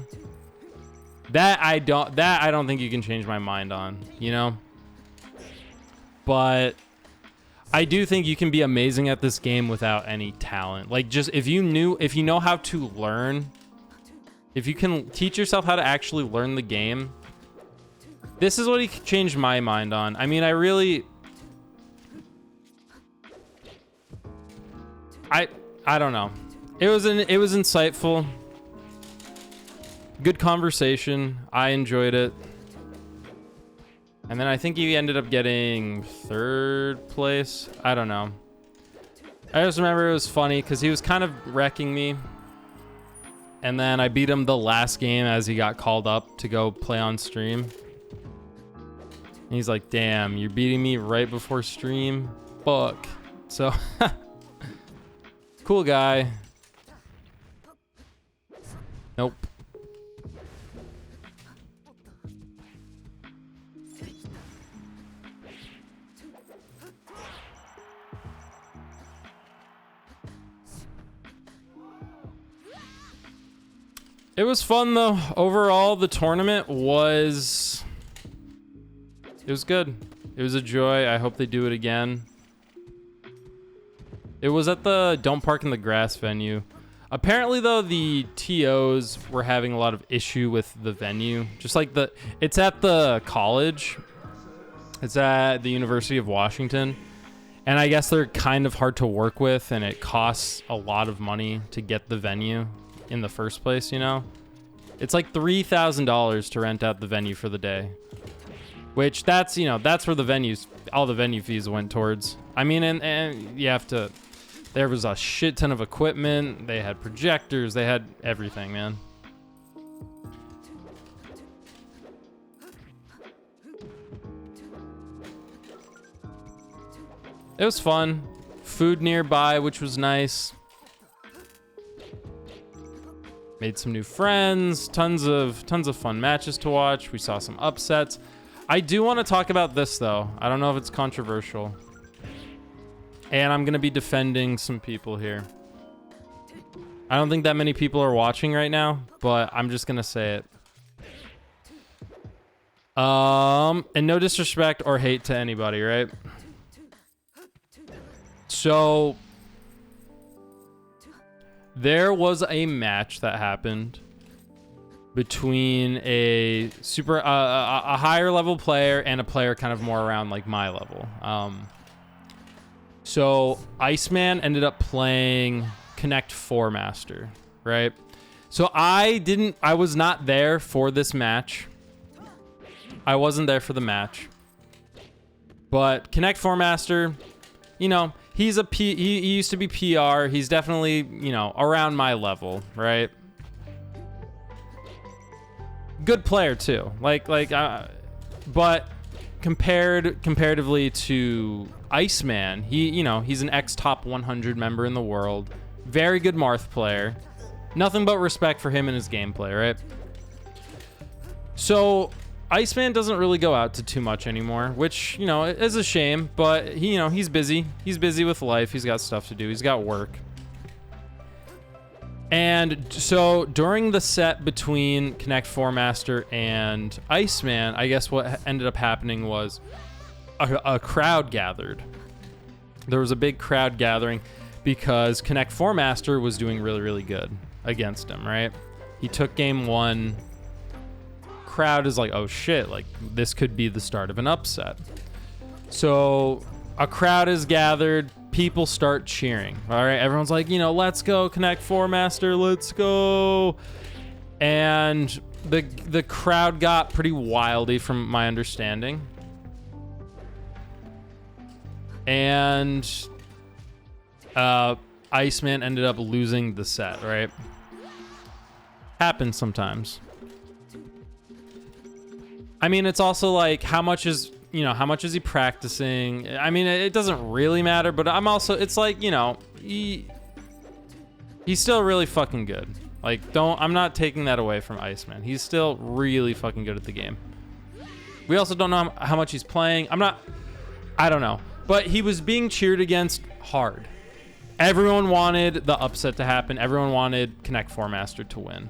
That I don't think you can change my mind on, you know? But I do think you can be amazing at this game without any talent. Like, just if you know how to learn, if you can teach yourself how to actually learn the game, this is what he changed my mind on. I mean, I don't know. It was insightful. Good conversation. I enjoyed it. And then I think he ended up getting third place. I don't know. I just remember it was funny because he was kind of wrecking me. And then I beat him the last game as he got called up to go play on stream. And he's like, damn, you're beating me right before stream? Fuck. So, cool guy. Nope. It was fun though. Overall, the tournament was good. It was a joy. I hope they do it again. It was at the Don't Park in the Grass venue. Apparently though, the TOs were having a lot of issue with the venue. Just like it's at the college. It's at the University of Washington. And I guess they're kind of hard to work with, and it costs a lot of money to get the venue in the first place, you know? It's like $3,000 to rent out the venue for the day. Which that's, you know, that's where all the venue fees went towards. I mean, and you have to, there was a shit ton of equipment. They had projectors. They had everything, man. It was fun. Food nearby, which was nice. Made some new friends. Tons of fun matches to watch. We saw some upsets. I do want to talk about this though. I don't know if it's controversial. And I'm going to be defending some people here. I don't think that many people are watching right now, but I'm just going to say it. And no disrespect or hate to anybody, right? So there was a match that happened between a a higher level player and a player kind of more around like my level. So Iceman ended up playing Connect 4 Master, right? So I was not there for this match. I wasn't there for the match. But Connect 4 Master, you know, he used to be PR. He's definitely, you know, around my level, right? Good player too. But comparatively to Iceman, he's an ex-top 100 member in the world. Very good Marth player. Nothing but respect for him and his gameplay, right? So Iceman doesn't really go out to too much anymore, which, you know, is a shame, but he's busy. He's busy with life. He's got stuff to do. He's got work. And so during the set between Connect 4 Master and Iceman, I guess what ended up happening was a crowd gathered. There was a big crowd gathering because Connect 4 Master was doing really, really good against him, right? He took game 1. Crowd is like, oh shit, like this could be the start of an upset. So a crowd is gathered. People start cheering. All right, everyone's like, let's go Connect 4 Master, let's go. And the crowd got pretty wildy from my understanding. And Iceman ended up losing the set, right? Happens sometimes. I mean, it's also like, how much is he practicing? I mean, it doesn't really matter, but it's like, he's still really fucking good. Like, I'm not taking that away from Iceman. He's still really fucking good at the game. We also don't know how much he's playing. I don't know. But he was being cheered against hard. Everyone wanted the upset to happen. Everyone wanted Connect 4 Master to win.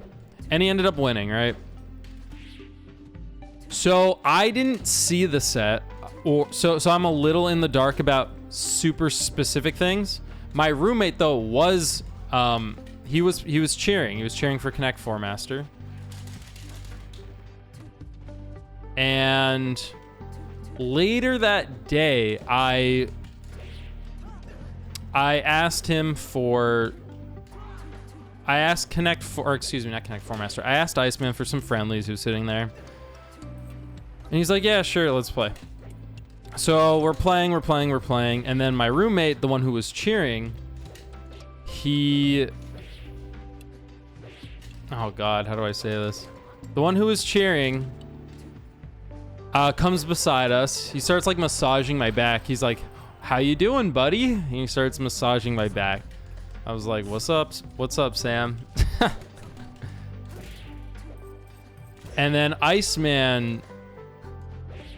And he ended up winning, right? So I didn't see the set, so I'm a little in the dark about super specific things. My roommate though was he was cheering. He was cheering for Connect 4 Master. And later that day, I asked Connect 4, not Connect 4 Master. I asked Iceman for some friendlies who's sitting there. And he's like, yeah, sure, let's play. So we're playing. And then my roommate, the one who was cheering, oh God, how do I say this? The one who was cheering comes beside us. He starts like massaging my back. He's like, how you doing, buddy? And he starts massaging my back. I was like, what's up, Sam? And then Iceman,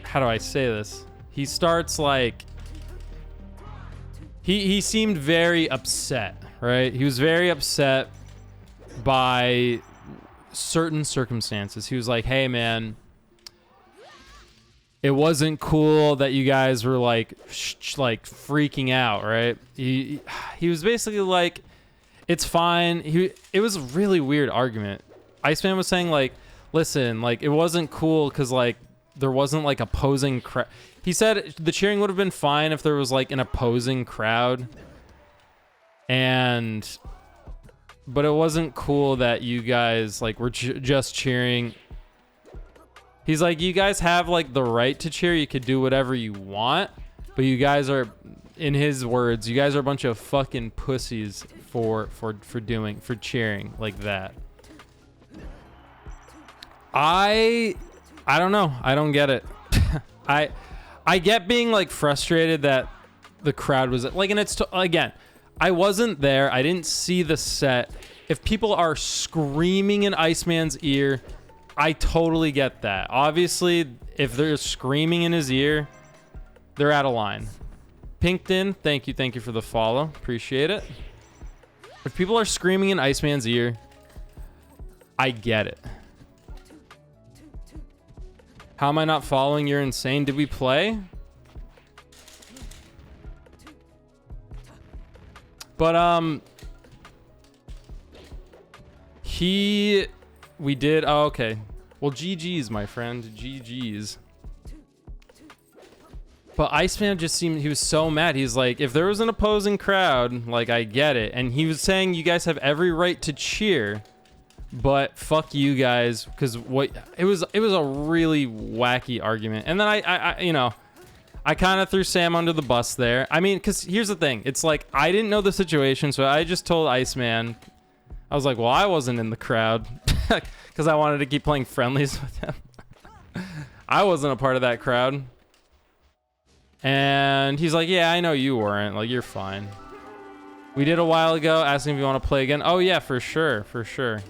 how do I say this? He starts like, he seemed very upset, right? He was very upset by certain circumstances. He was like, hey man, it wasn't cool that you guys were like freaking out, right? He was basically like, it's fine. It was a really weird argument. Iceman was saying like, listen, like it wasn't cool because like there wasn't like opposing crowd. He said the cheering would have been fine if there was like an opposing crowd, but it wasn't cool that you guys like were just cheering. He's like, you guys have like the right to cheer. You could do whatever you want, but you guys are, in his words, you guys are a bunch of fucking pussies for cheering like that. I don't know. I don't get it. I get being like frustrated that the crowd was like, and again, I wasn't there. I didn't see the set. If people are screaming in Iceman's ear, I totally get that. Obviously, if they're screaming in his ear, they're out of line. Pinkton, thank you for the follow. Appreciate it. If people are screaming in Iceman's ear, I get it. How am I not following? You're insane. Did we play? But we did. Oh, okay. Well, GG's, my friend. GG's. But Iceman just seemed, he was so mad. He's like, if there was an opposing crowd, like, I get it. And he was saying you guys have every right to cheer, but fuck you guys, because what it was a really wacky argument. And then I you know, I kind of threw Sam under the bus there. I mean, because here's the thing. It's like, I didn't know the situation, so I just told Iceman. I was like, well, I wasn't in the crowd because I wanted to keep playing friendlies with him. I wasn't a part of that crowd. And he's like, yeah, I know you weren't. Like, you're fine. We did a while ago, asking if you want to play again. Oh yeah, for sure, for sure.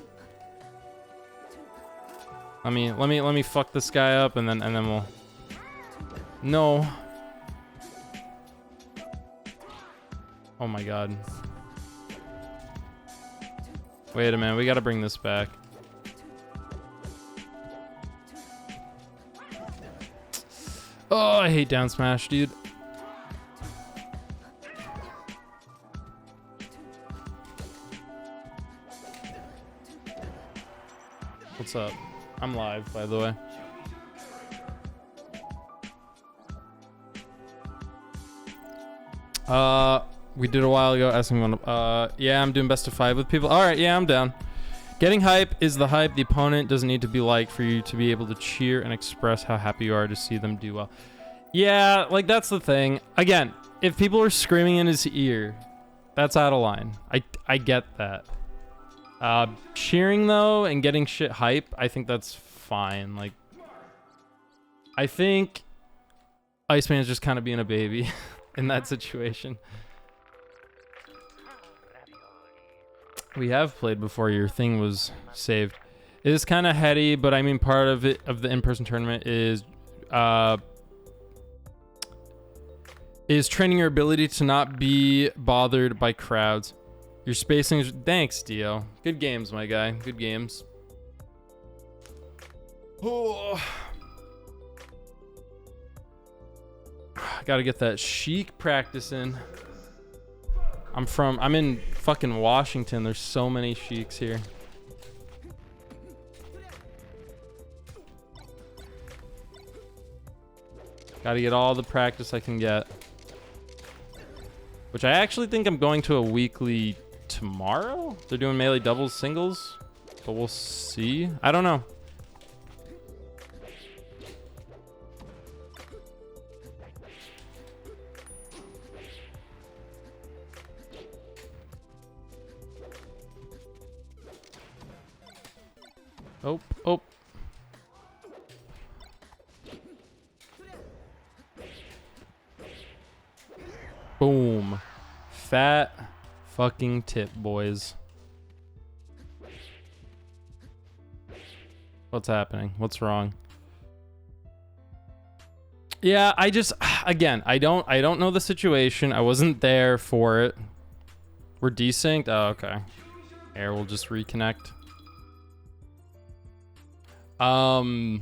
Let me fuck this guy up, and then we'll. No. Oh my god. Wait a minute, we gotta bring this back. Oh, I hate down smash, dude. What's up? I'm live, by the way. We did a while ago, asking one. Yeah, I'm doing best of 5 with people. All right, yeah, I'm down. Getting hype is the hype. The opponent doesn't need to be liked for you to be able to cheer and express how happy you are to see them do well. Yeah, like, that's the thing. Again, if people are screaming in his ear, that's out of line. I get that. Cheering, though, and getting shit hype, I think that's fine. Like, I think Iceman's just kind of being a baby in that situation. We have played before. Your thing was saved. It is kind of heady, but I mean, part of it, of the in-person tournament, is training your ability to not be bothered by crowds. Your spacing is... Thanks, Dio. Good games, my guy. Good games. Oh. Gotta get that Sheik practice in. I'm in fucking Washington. There's so many Sheiks here. Gotta get all the practice I can get. Which I actually think I'm going to a weekly tomorrow. They're doing melee doubles, singles. But we'll see. I don't know. Oh, oh. Boom. Fat fucking tip, boys. What's happening? What's wrong? Yeah, I just, again, I don't know the situation. I wasn't there for it. We're desynced? Oh, okay. Here, we'll just reconnect. I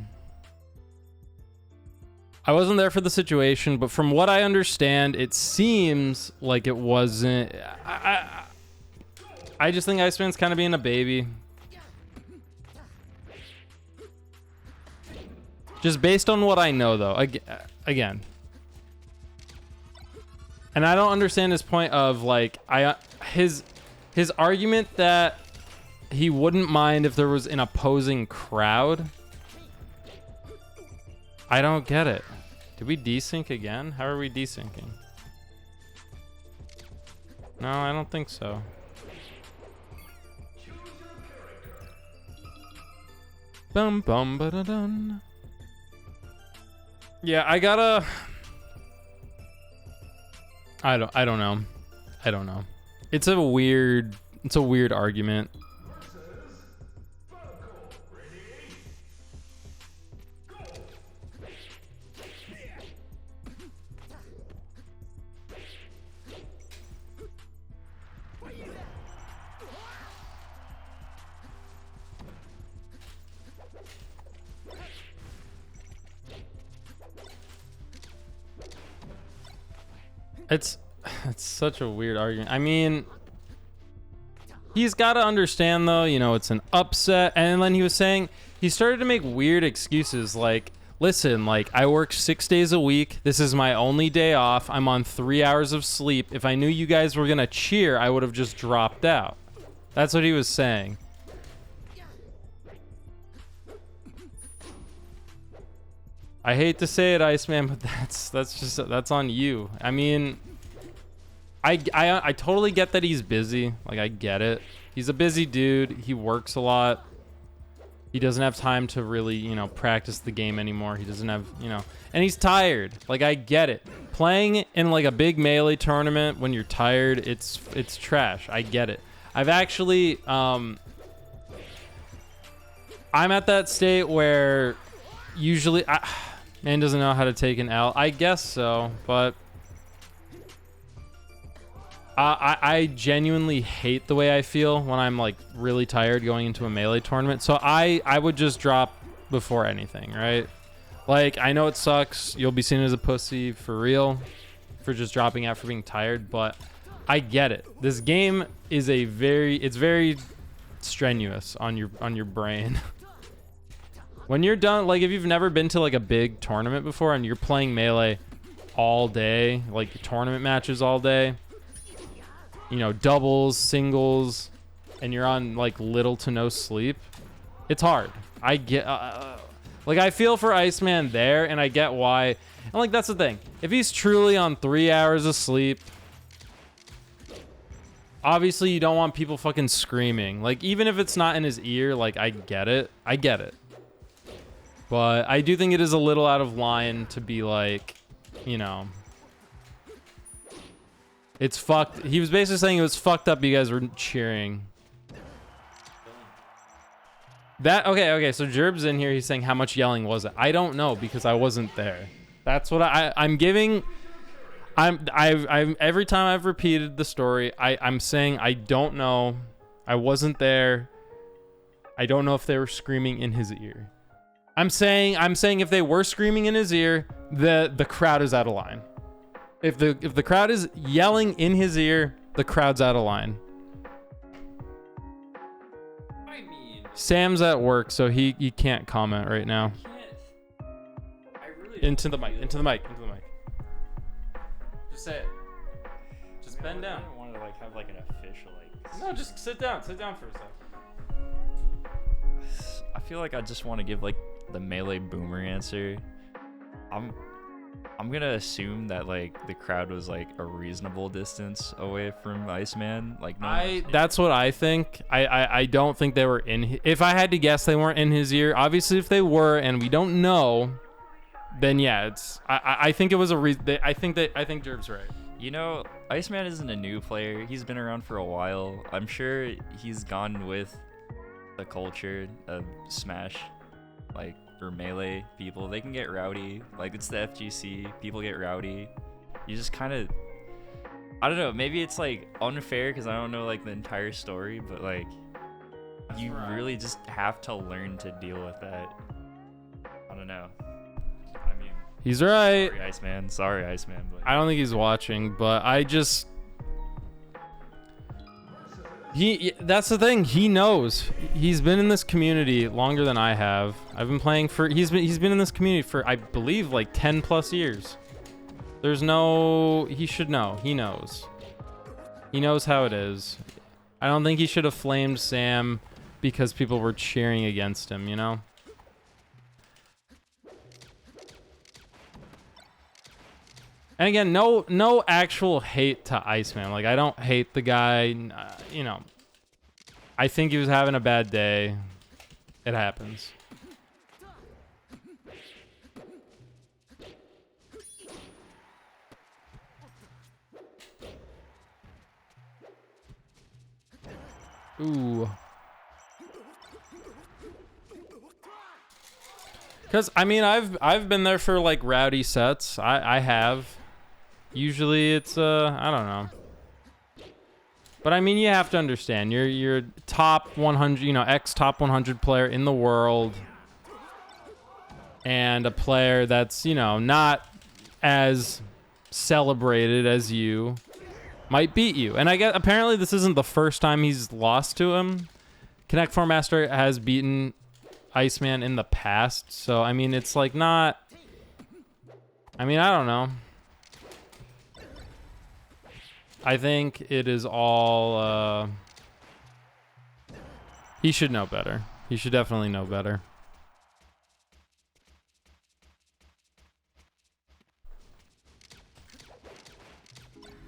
wasn't there for the situation, but from what I understand, it seems like it wasn't. I just think Iceman's kind of being a baby. Just based on what I know, though. Again. And I don't understand his point of, like, his argument that he wouldn't mind if there was an opposing crowd. I don't get it. Did we desync again? How are we desyncing? No, I don't think so. Bum bum ba da dun. Yeah, I gotta. I don't know. I don't know. It's a weird argument. It's such a weird argument. I mean, He's got to understand, though, you know, it's an upset. And then he was saying, he started to make weird excuses like, listen, like, I work 6 days a week. This is my only day off. I'm on 3 hours of sleep. If I knew you guys were going to cheer, I would have just dropped out. That's what he was saying. I hate to say it, Iceman, but that's on you. I mean, I totally get that he's busy. Like, I get it. He's a busy dude. He works a lot. He doesn't have time to really, you know, practice the game anymore. He doesn't have, you know, and he's tired. Like, I get it. Playing in like a big Melee tournament when you're tired, it's trash. I get it. I've actually, I'm at that state where usually, man doesn't know how to take an L. I guess so, but I genuinely hate the way I feel when I'm like really tired going into a Melee tournament. So I would just drop before anything, right? Like, I know it sucks. You'll be seen as a pussy for real for just dropping out for being tired, but I get it. This game is it's very strenuous on your brain. When you're done, like if you've never been to like a big tournament before and you're playing Melee all day, like tournament matches all day, you know, doubles, singles, and you're on like little to no sleep, it's hard. I get, like, I feel for Iceman there, and I get why. And like, that's the thing. If he's truly on 3 hours of sleep, obviously you don't want people fucking screaming. Like, even if it's not in his ear, like, I get it. I get it. But I do think it is a little out of line to be like, you know, it's fucked. He was basically saying it was fucked up you guys were cheering. That, okay, so Jerb's in here. He's saying, how much yelling was it? I don't know because I wasn't there. That's what I'm giving. I've every time I've repeated the story, I'm saying I don't know. I wasn't there. I don't know if they were screaming in his ear. I'm saying if they were screaming in his ear, the crowd is out of line. If the crowd is yelling in his ear, the crowd's out of line. I mean, Sam's at work, so he can't comment right now. Into the mic. Just say it. Just bend down. I don't want to like have like an official like. No, just sit down. Sit down for a sec. I feel like I just want to give like the Melee boomer answer. I'm gonna assume that like the crowd was like a reasonable distance away from Iceman. Like, no, that's what I think. I don't think they were in. If I had to guess, they weren't in his ear. Obviously, if they were, and we don't know, then yeah, it's. I think it was a reason. I think Jerb's right. You know, Iceman isn't a new player. He's been around for a while. I'm sure he's gone with the culture of Smash, like. For Melee people, they can get rowdy. Like, it's the FGC, people get rowdy. You just kind of, I don't know, maybe it's like unfair because I don't know like the entire story, but like you really just have to learn to deal with that. I don't know. I mean, he's right. Sorry Iceman, but I don't think he's watching, but I just that's the thing. He knows. He's been in this community longer than I have. I've been playing for. He's been in this community for, I believe, like 10 plus years. There's no. He should know. He knows. He knows how it is. I don't think he should have flamed Sam because people were cheering against him. You know. And again, no actual hate to Iceman. Like, I don't hate the guy. You know, I think he was having a bad day. It happens. Ooh. Because, I mean, I've been there for, like, rowdy sets. I have. Usually it's, I don't know. But, I mean, you have to understand. You're top 100, you know, ex-top 100 player in the world. And a player that's, you know, not as celebrated as you. might beat you. And I guess apparently this isn't the first time he's lost to him. Connect Four Master has beaten Iceman in the past, so I mean it's like not. I mean, I don't know. I think it is all. He should know better. He should definitely know better.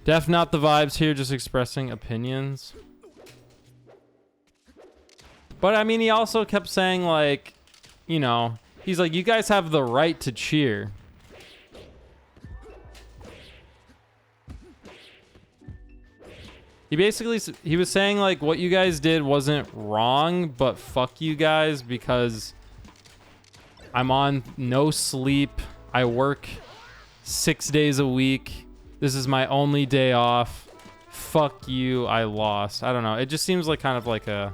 Def not the vibes here, just expressing opinions. But I mean, he also kept saying like, you know, he's like, you guys have the right to cheer. He was saying like what you guys did wasn't wrong, but fuck you guys because I'm on no sleep. I work 6 days a week. This is my only day off. Fuck you, I lost. I don't know. It just seems like kind of like a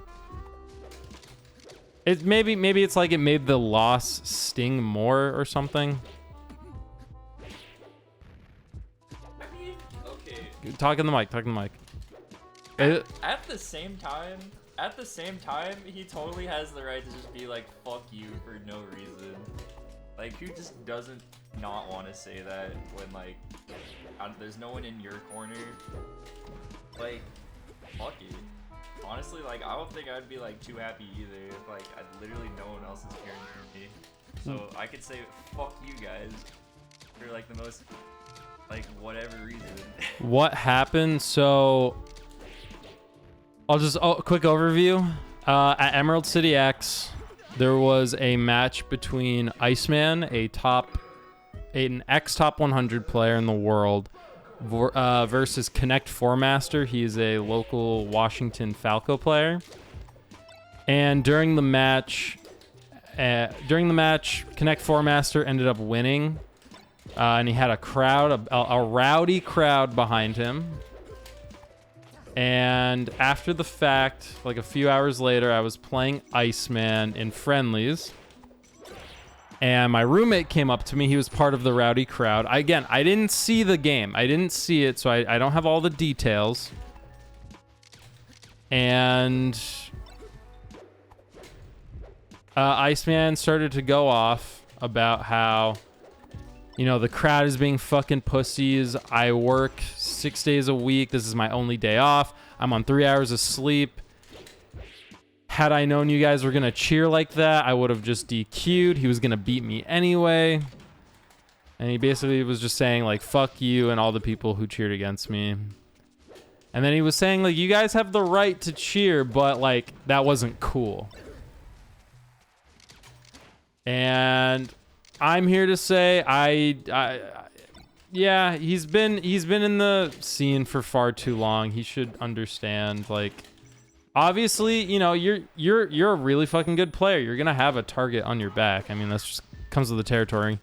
maybe it's like it made the loss sting more or something. I mean, okay. Talk in the mic. At the same time, he totally has the right to just be like, fuck you for no reason. Like, who just doesn't not want to say that when, like, there's no one in your corner? Like, fuck you. Honestly, like, I don't think I'd be, like, too happy either if, like, literally no one else is caring for me. So, I could say, fuck you guys for, like, the most, like, whatever reason. What happened? So... I'll just quick overview. At Emerald City X, there was a match between Iceman, an ex-top 100 player in the world, versus Connect Four Master. He is a local Washington Falco player. And during the match, Connect Four Master ended up winning, and he had a rowdy crowd behind him. And after the fact, like a few hours later, I was playing Iceman in friendlies. And my roommate came up to me. He was part of the rowdy crowd. I didn't see the game. I didn't see it, so I don't have all the details. And Iceman started to go off about how, you know, the crowd is being fucking pussies. I work 6 days a week. This is my only day off. I'm on 3 hours of sleep. Had I known you guys were going to cheer like that, I would have just DQ'd. He was going to beat me anyway. And he basically was just saying, like, fuck you and all the people who cheered against me. And then he was saying, like, you guys have the right to cheer, but, like, that wasn't cool. And I'm here to say yeah, he's been in the scene for far too long. He should understand, like, obviously, you know, you're a really fucking good player. You're gonna have a target on your back. I mean, that's just comes with the territory.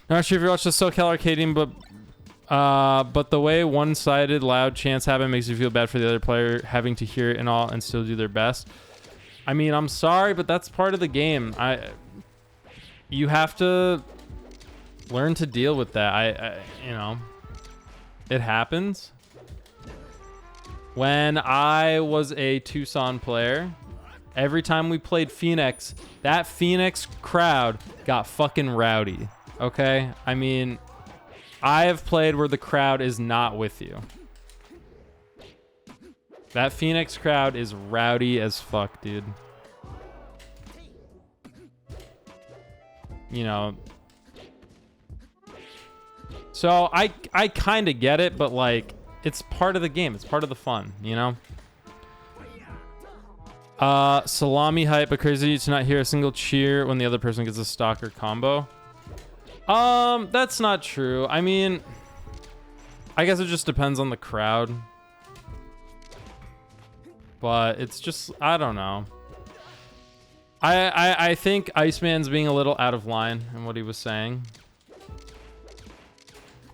Not sure if you watched the SoCal Arcadian, but the way one-sided loud chants happen makes you feel bad for the other player having to hear it and all and still do their best. I mean, I'm sorry, but that's part of the game. You have to learn to deal with that. You know, it happens. When I was a Tucson player, every time we played Phoenix, that Phoenix crowd got fucking rowdy. Okay? I mean, I have played where the crowd is not with you. That Phoenix crowd is rowdy as fuck, dude. You know, so I kind of get it, but like, it's part of the game. It's part of the fun, you know? Salami hype, but crazy to not hear a single cheer when the other person gets a stock or combo. That's not true. I mean, I guess it just depends on the crowd. But it's just, I don't know. I think Iceman's being a little out of line in what he was saying.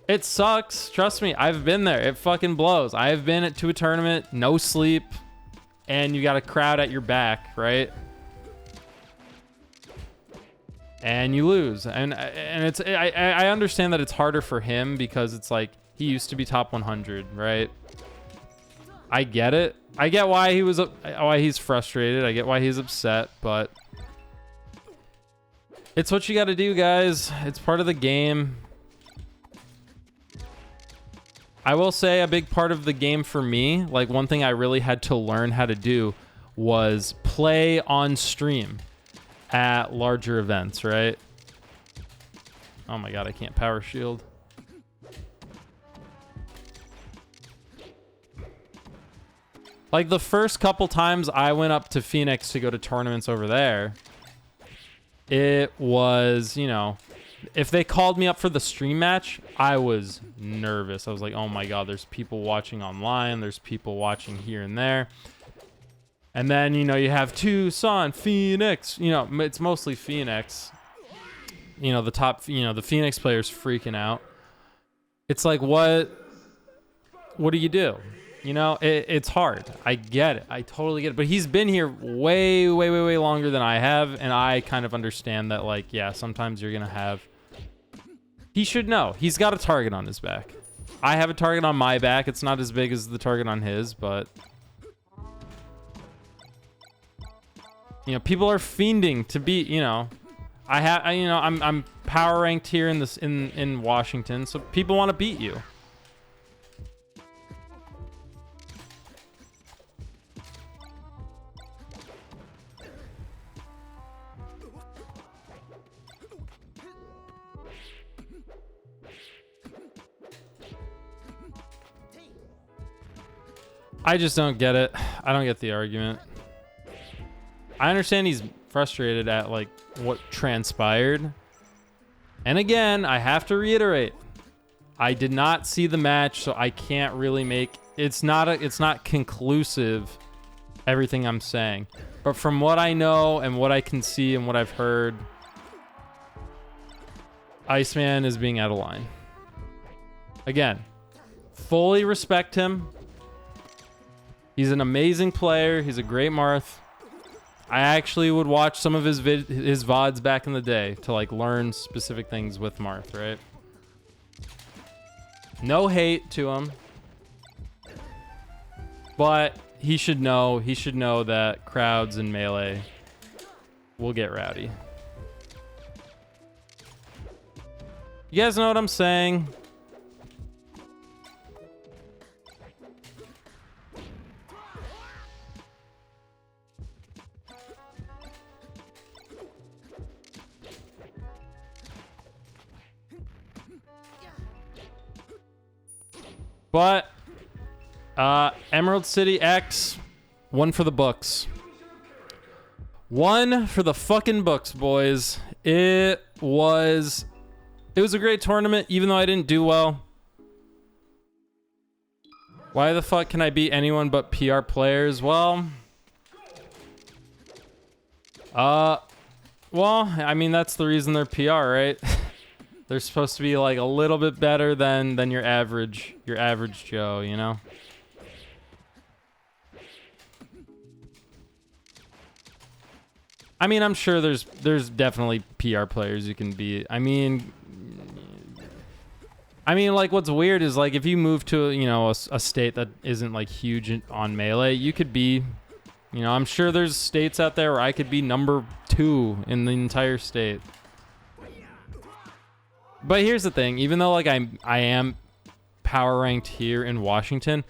It sucks. Trust me, I've been there. It fucking blows. I have been to a tournament, no sleep, and you got a crowd at your back, right? And you lose. And it's I understand that it's harder for him because it's like he used to be top 100, right? I get it. I get why why he's frustrated. I get why he's upset, but it's what you got to do, guys. It's part of the game. I will say a big part of the game for me, like one thing I really had to learn how to do was play on stream at larger events, right? Oh my god, I can't power shield. Like the first couple times I went up to Phoenix to go to tournaments over there, it was, you know, if they called me up for the stream match, I was nervous. I was like, oh my god, there's people watching online, there's people watching here and there. And then, you know, you have Tucson, Phoenix, you know, it's mostly Phoenix. You know, the top, you know, the Phoenix players freaking out. It's like, what do you do? You know, it's hard. I get it. I totally get it. But he's been here way, way, way, way longer than I have. And I kind of understand that, like, yeah, sometimes you're going to have... He should know. He's got a target on his back. I have a target on my back. It's not as big as the target on his, but... You know, people are fiending to beat, you know... I'm power ranked here in Washington, so people want to beat you. I just don't get it. I don't get the argument. I understand he's frustrated at like what transpired. And again, I have to reiterate, I did not see the match, so I can't really make it's not conclusive everything I'm saying. But from what I know and what I can see and what I've heard, Iceman is being out of line. Again, fully respect him. He's an amazing player. He's a great Marth. I actually would watch some of his VODs back in the day to like learn specific things with Marth, right? No hate to him. But he should know that crowds in Melee will get rowdy. You guys know what I'm saying? But Emerald City X, one for the books. One for the fucking books, boys. It was a great tournament, even though I didn't do well. Why the fuck can I beat anyone but PR players? Well, I mean, that's the reason they're PR, right? They're supposed to be like a little bit better than your average Joe, you know? I mean, I'm sure there's definitely PR players you can beat. I mean, like, what's weird is, like, if you move to, you know, a state that isn't, like, huge on Melee, you could be, you know, I'm sure there's states out there where I could be number 2 in the entire state. But here's the thing, even though, like, I am power ranked here in Washington,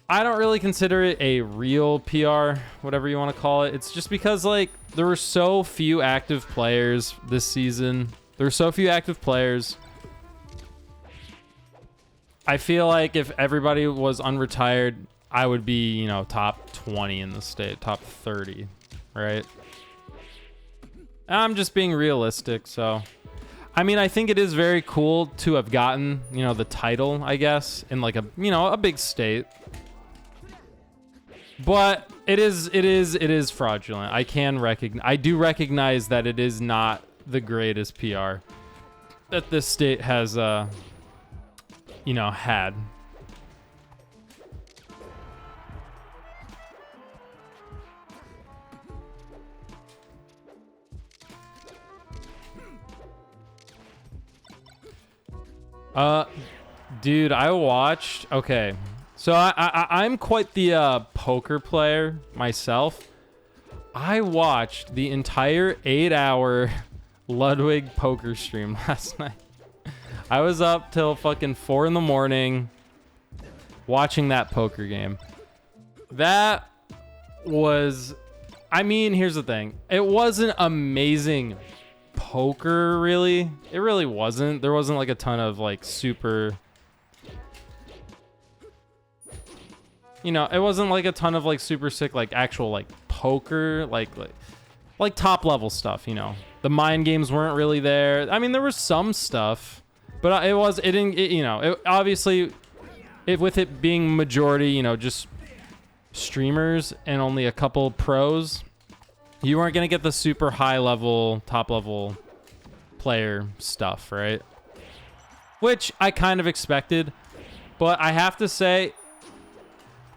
I don't really consider it a real PR, whatever you want to call it. It's just because, like, there were so few active players this season. There were so few active players. I feel like if everybody was unretired, I would be, you know, top 20 in the state, top 30, right? I'm just being realistic, so... I mean, I think it is very cool to have gotten, you know, the title, I guess, in like a, you know, a big state. But it is fraudulent. I do recognize that it is not the greatest PR that this state has, you know, had. Dude, I watched... Okay, So I'm quite the poker player myself. I watched the entire 8-hour Ludwig poker stream last night. I was up till fucking 4 in the morning watching that poker game. That was, I mean, here's the thing. It wasn't amazing poker, really. It really wasn't. There wasn't like a ton of like super, you know, it wasn't like a ton of like super sick like actual like poker, like top level stuff, you know. The mind games weren't really there. I mean, there was some stuff, but it didn't, you know, it obviously, with it being majority, you know, just streamers and only a couple pros, you weren't going to get the super high level, top level player stuff, right? Which I kind of expected, but I have to say,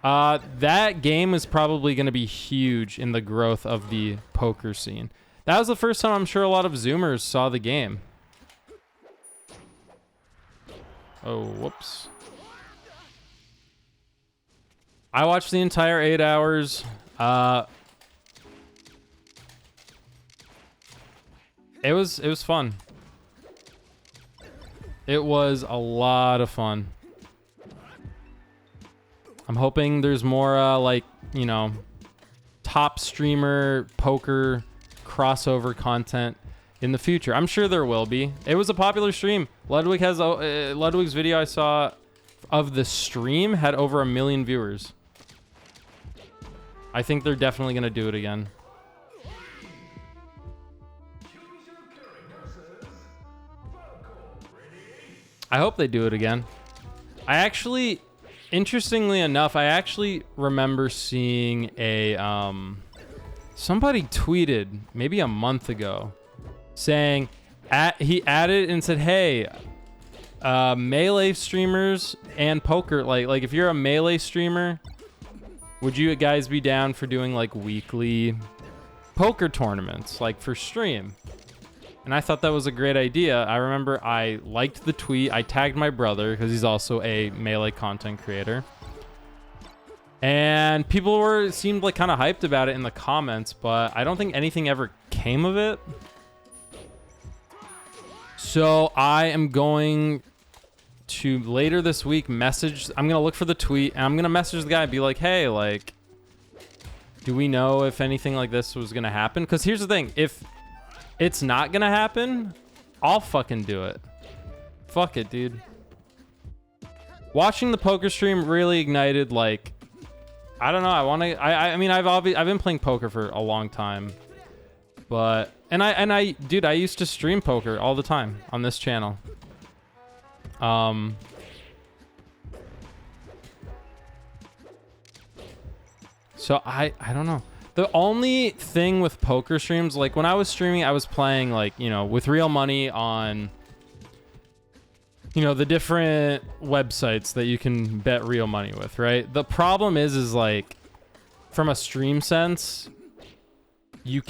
that game is probably going to be huge in the growth of the poker scene. That was the first time I'm sure a lot of Zoomers saw the game. Oh, whoops. I watched the entire 8 hours. It was fun. It was a lot of fun. I'm hoping there's more like, you know, top streamer poker crossover content in the future. I'm sure there will be. It was a popular stream. Ludwig has Ludwig's video I saw of the stream had over 1 million viewers. I think they're definitely going to do it again. I hope they do it again. I actually, interestingly enough, I actually remember seeing a somebody tweeted maybe a month ago saying he added and said, hey, Melee streamers and poker, like if you're a Melee streamer, would you guys be down for doing like weekly poker tournaments like for stream? And I thought that was a great idea. I remember I liked the tweet. I tagged my brother because he's also a Melee content creator. And people seemed like kind of hyped about it in the comments, but I don't think anything ever came of it. So I am going to later this week I'm going to look for the tweet and I'm going to message the guy and be like, hey, like, do we know if anything like this was going to happen? Because here's the thing. If it's not going to happen, I'll fucking do it. Fuck it, dude. Watching the poker stream really ignited, like, I don't know. I mean, I've been playing poker for a long time, but, dude, I used to stream poker all the time on this channel. So I don't know. The only thing with poker streams, like when I was streaming, I was playing like, you know, with real money on, you know, the different websites that you can bet real money with, right? The problem is like from a stream sense, you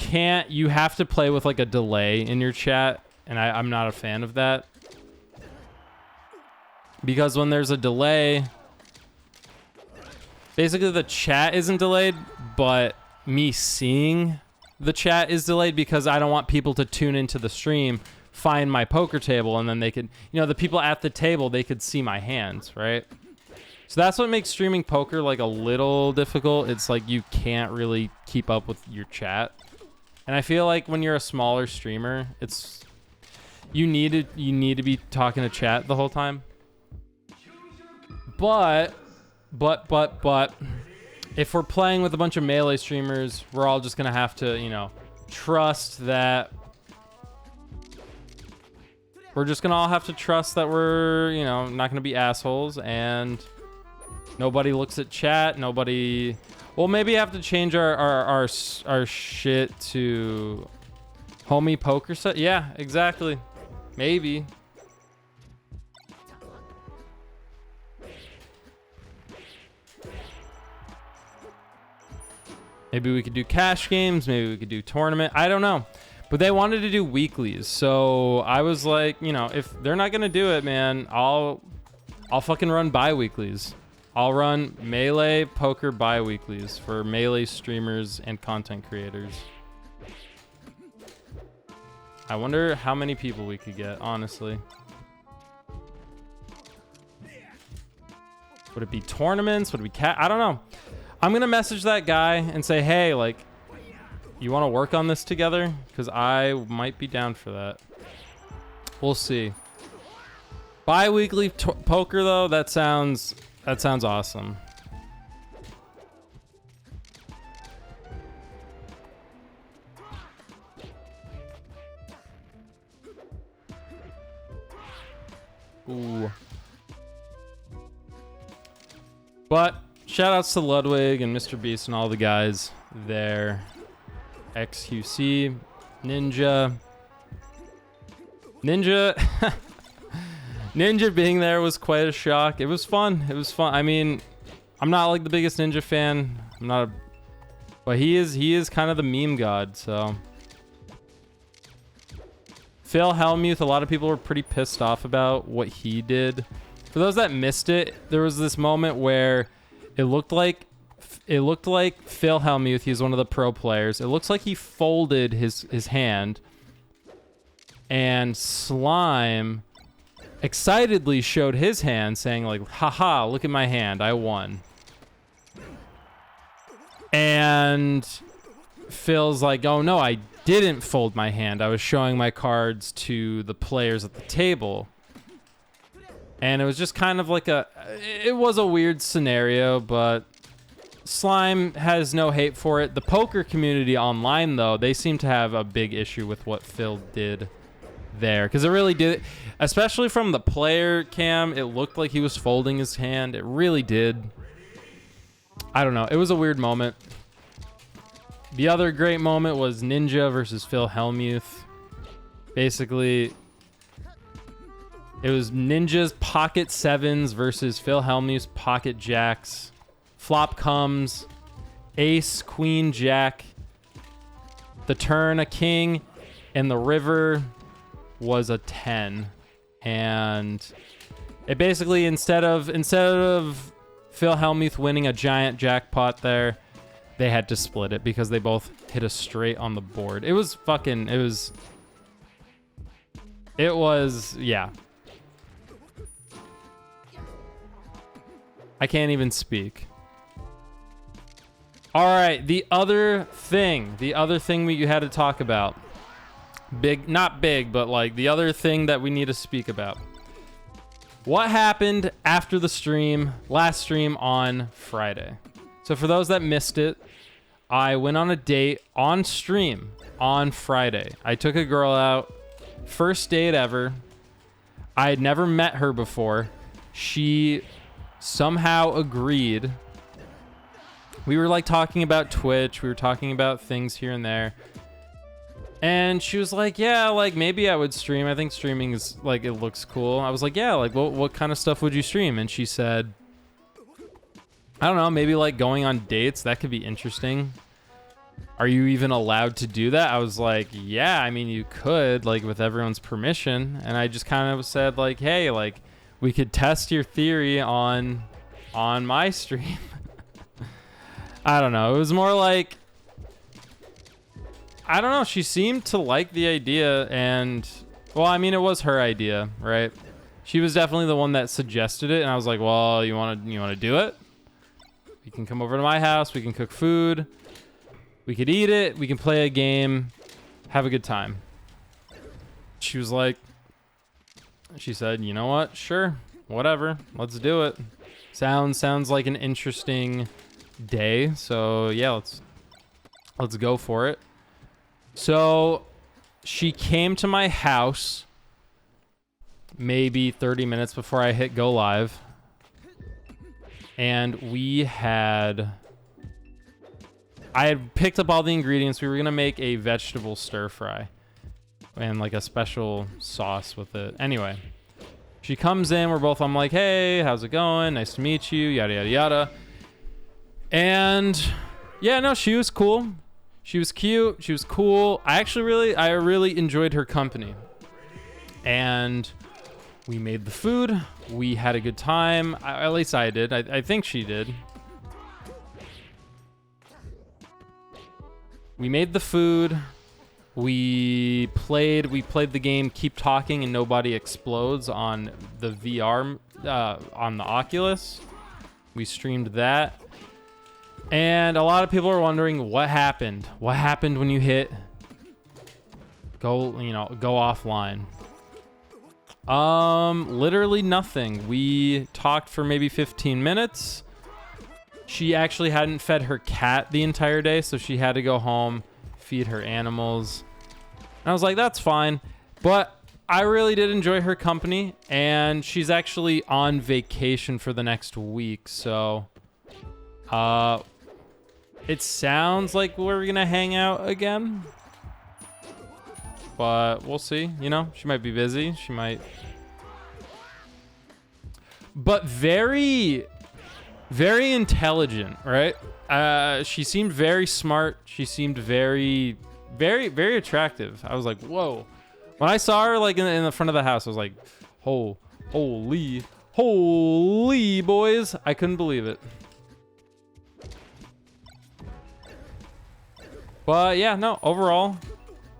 have to play with like a delay in your chat. And I'm not a fan of that. Because when there's a delay, basically the chat isn't delayed, but me seeing the chat is delayed because I don't want people to tune into the stream, find my poker table, and then they could, you know, the people at the table, they could see my hands, right? So that's what makes streaming poker like a little difficult. It's like you can't really keep up with your chat. And I feel like when you're a smaller streamer, it's you need to be talking to chat the whole time. But if we're playing with a bunch of Melee streamers, we're all just gonna have to, you know, trust that we're just gonna all have to trust that we're, you know, not gonna be assholes and nobody looks at chat. Nobody. Well, maybe have to change our shit to homie poker set. Yeah, exactly. Maybe. Maybe we could do cash games. Maybe we could do tournament. I don't know. But they wanted to do weeklies. So I was like, you know, if they're not going to do it, man, I'll fucking run bi-weeklies. I'll run Melee Poker bi-weeklies for Melee streamers and content creators. I wonder how many people we could get, honestly. Would it be tournaments? Would it be I don't know. I'm going to message that guy and say, hey, like, you want to work on this together? Because I might be down for that. We'll see. Bi-weekly poker, though, that sounds awesome. Ooh. But shout outs to Ludwig and Mr. Beast and all the guys there. XQC, Ninja. Ninja being there was quite a shock. It was fun. It was fun. I mean, I'm not like the biggest Ninja fan. But he is kind of the meme god, so. Phil Hellmuth, a lot of people were pretty pissed off about what he did. For those that missed it, there was this moment where it looked like Phil Hellmuth, he's one of the pro players. It looks like he folded his hand, and Slime excitedly showed his hand saying like, haha, look at my hand, I won. And Phil's like, oh no, I didn't fold my hand. I was showing my cards to the players at the table. And it was just kind of like it was a weird scenario, but Slime has no hate for it. The poker community online, though, they seem to have a big issue with what Phil did there. Because it really did, especially from the player cam, it looked like he was folding his hand. It really did. I don't know. It was a weird moment. The other great moment was Ninja versus Phil Hellmuth. Basically, it was Ninja's pocket sevens versus Phil Hellmuth's pocket jacks. Flop comes, ace, queen, jack. The turn, a king, and the river was a 10. And it basically, instead of Phil Hellmuth winning a giant jackpot there, they had to split it because they both hit a straight on the board. It was, yeah. I can't even speak. All right, the other thing you had to talk about. Not big, but like the other thing that we need to speak about. What happened after the stream, last stream on Friday? So for those that missed it, I went on a date on stream on Friday. I took a girl out, first date ever. I had never met her before. She somehow agreed. We were like talking about Twitch. We were talking about things here and there. And she was like, yeah, like maybe I would stream. I think streaming is like, it looks cool. I was like, yeah, like what kind of stuff would you stream? And she said, I don't know, maybe like going on dates. That could be interesting. Are you even allowed to do that? I was like, yeah, I mean, you could, like with everyone's permission. And I just kind of said like, hey, like we could test your theory on my stream. I don't know. It was more like, I don't know. She seemed to like the idea, and well, I mean, it was her idea, right? She was definitely the one that suggested it, and I was like, well, you want to do it? You can come over to my house. We can cook food. We could eat it. We can play a game. Have a good time. She was like, she said, you know what? Sure. Whatever. Let's do it. Sounds like an interesting day. So yeah, let's go for it. So she came to my house maybe 30 minutes before I hit go live. And I had picked up all the ingredients. We were going to make a vegetable stir fry and like a special sauce with it. Anyway, she comes in. I'm like, hey, how's it going? Nice to meet you. Yada, yada, yada. And yeah, no, she was cool. She was cute. She was cool. I really enjoyed her company. And We made the food. We had a good time. At least I did. I think she did. We made the food. We played the game Keep Talking and Nobody Explodes on the VR, on the Oculus. We streamed that. And a lot of people are wondering what happened. What happened when you hit go offline? Literally nothing. We talked for maybe 15 minutes. She actually hadn't fed her cat the entire day, so she had to go home, feed her animals. And I was like, that's fine. But I really did enjoy her company, and she's actually on vacation for the next week, so it sounds like we're gonna hang out again. But we'll see, you know, she might be busy. She might. But very, very intelligent, right? She seemed very smart. She seemed very, very, very attractive. I was like, whoa. When I saw her like in the front of the house, I was like, holy boys. I couldn't believe it. But yeah, no, overall,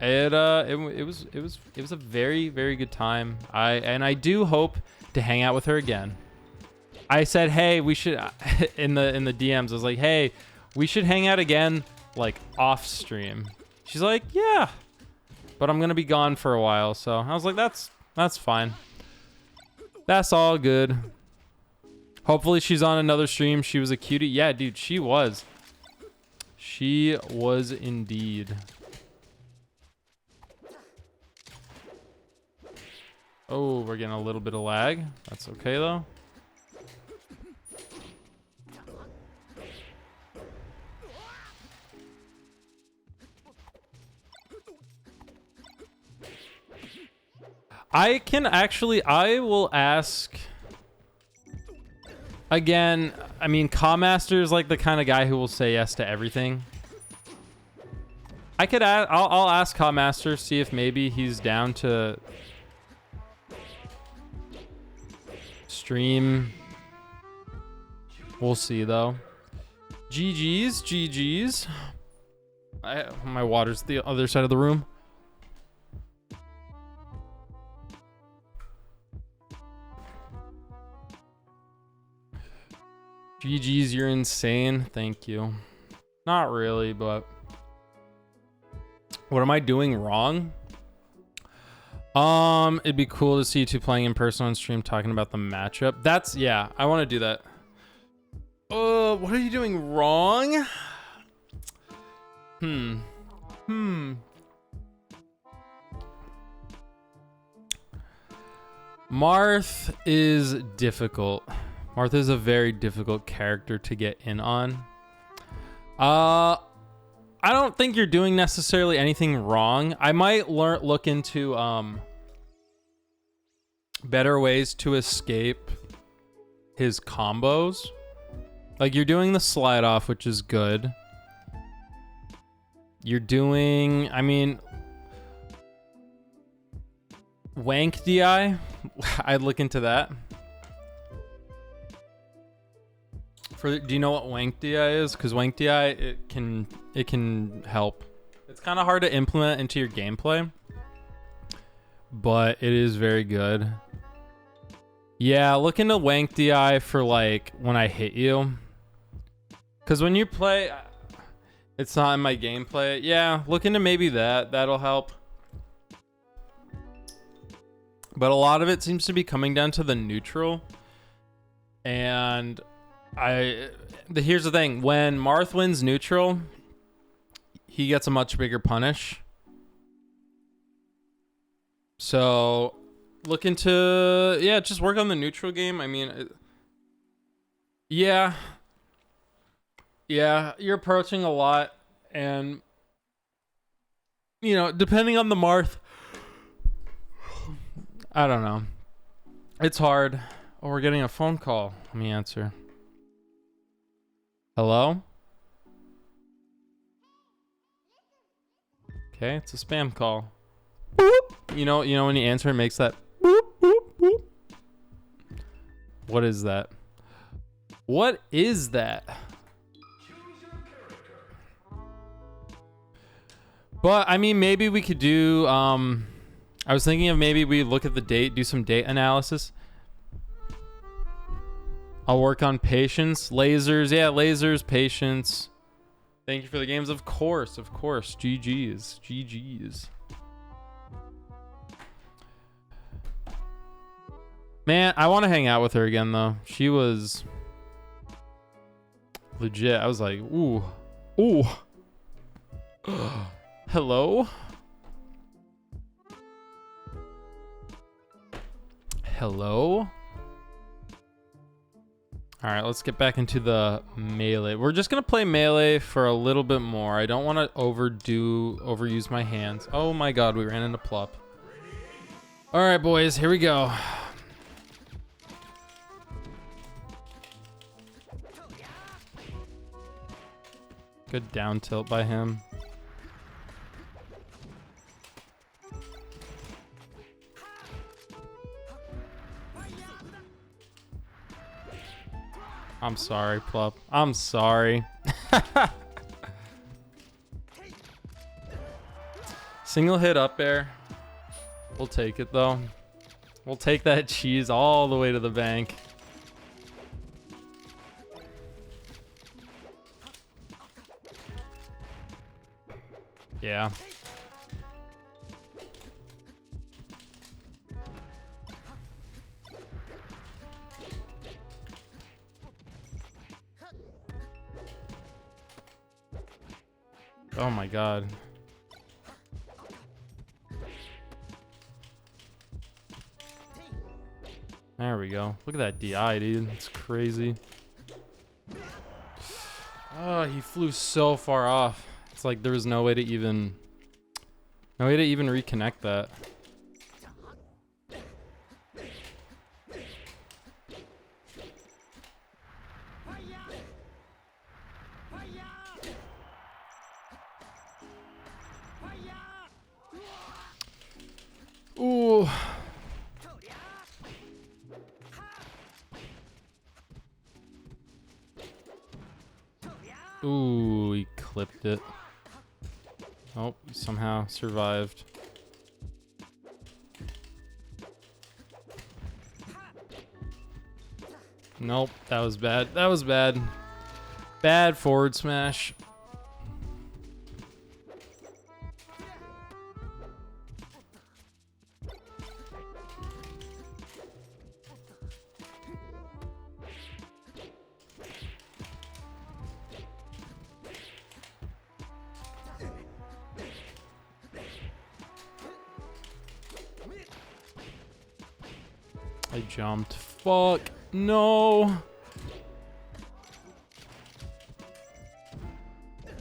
it was a very, very good time. I do hope to hang out with her again. I said, hey, we should in the DMs. I was like, hey, we should hang out again, like off stream. She's like, yeah, but I'm gonna be gone for a while. So I was like, that's fine. That's all good. Hopefully she's on another stream. She was a cutie. Yeah, dude, she was. She was indeed. Oh, we're getting a little bit of lag. That's okay though. I will ask again. I mean, Kamaster is like the kind of guy who will say yes to everything. I'll ask Kamaster, see if maybe he's down to stream. We'll see though. GG's. My water's the other side of the room. GG's, you're insane. Thank you. Not really, but what am I doing wrong? It'd be cool to see you two playing in person on stream, talking about the matchup. Yeah, I want to do that. What are you doing wrong? Marth is difficult. Marth is a very difficult character to get in on. I don't think you're doing necessarily anything wrong. I might look into better ways to escape his combos. Like, you're doing the slide off, which is good. You're doing, I mean, Wank DI. I'd look into that. Do you know what Wank DI is? Because Wank DI, it can help. It's kind of hard to implement into your gameplay, but it is very good. Yeah, look into Wank DI for like when I hit you. Because when you play, it's not in my gameplay. Yeah, look into maybe that. That'll help. But a lot of it seems to be coming down to the neutral. And here's the thing. When Marth wins neutral, he gets a much bigger punish. So look into, yeah, just work on the neutral game. I mean, yeah, you're approaching a lot, and you know, depending on the Marth, I don't know. It's hard. Oh, we're getting a phone call. Let me answer. Hello? Okay, it's a spam call. Boop. You know when you answer, it makes that boop, boop, boop. What is that? What is that? But I mean, maybe we could do I was thinking of maybe we look at the date, do some date analysis. I'll work on patience, lasers. Yeah, lasers, patience. Thank you for the games. Of course. GG's. GG's. Man, I want to hang out with her again, though. She was legit. I was like, ooh. Ooh. Hello? Hello? All right, let's get back into the melee. We're just going to play melee for a little bit more. I don't want to overuse my hands. Oh my god, we ran into Plup. All right, boys, here we go. Good down tilt by him. I'm sorry, Plup. I'm sorry. Single hit up air. We'll take it, though. We'll take that cheese all the way to the bank. Yeah. Oh my god. There we go. Look at that DI, dude. It's crazy. Oh, he flew so far off. It's like there was no way to even reconnect that. Ooh. Ooh, he clipped it. Oh, he somehow survived. Nope, that was bad. That was bad. Bad forward smash. I jumped. Fuck. No.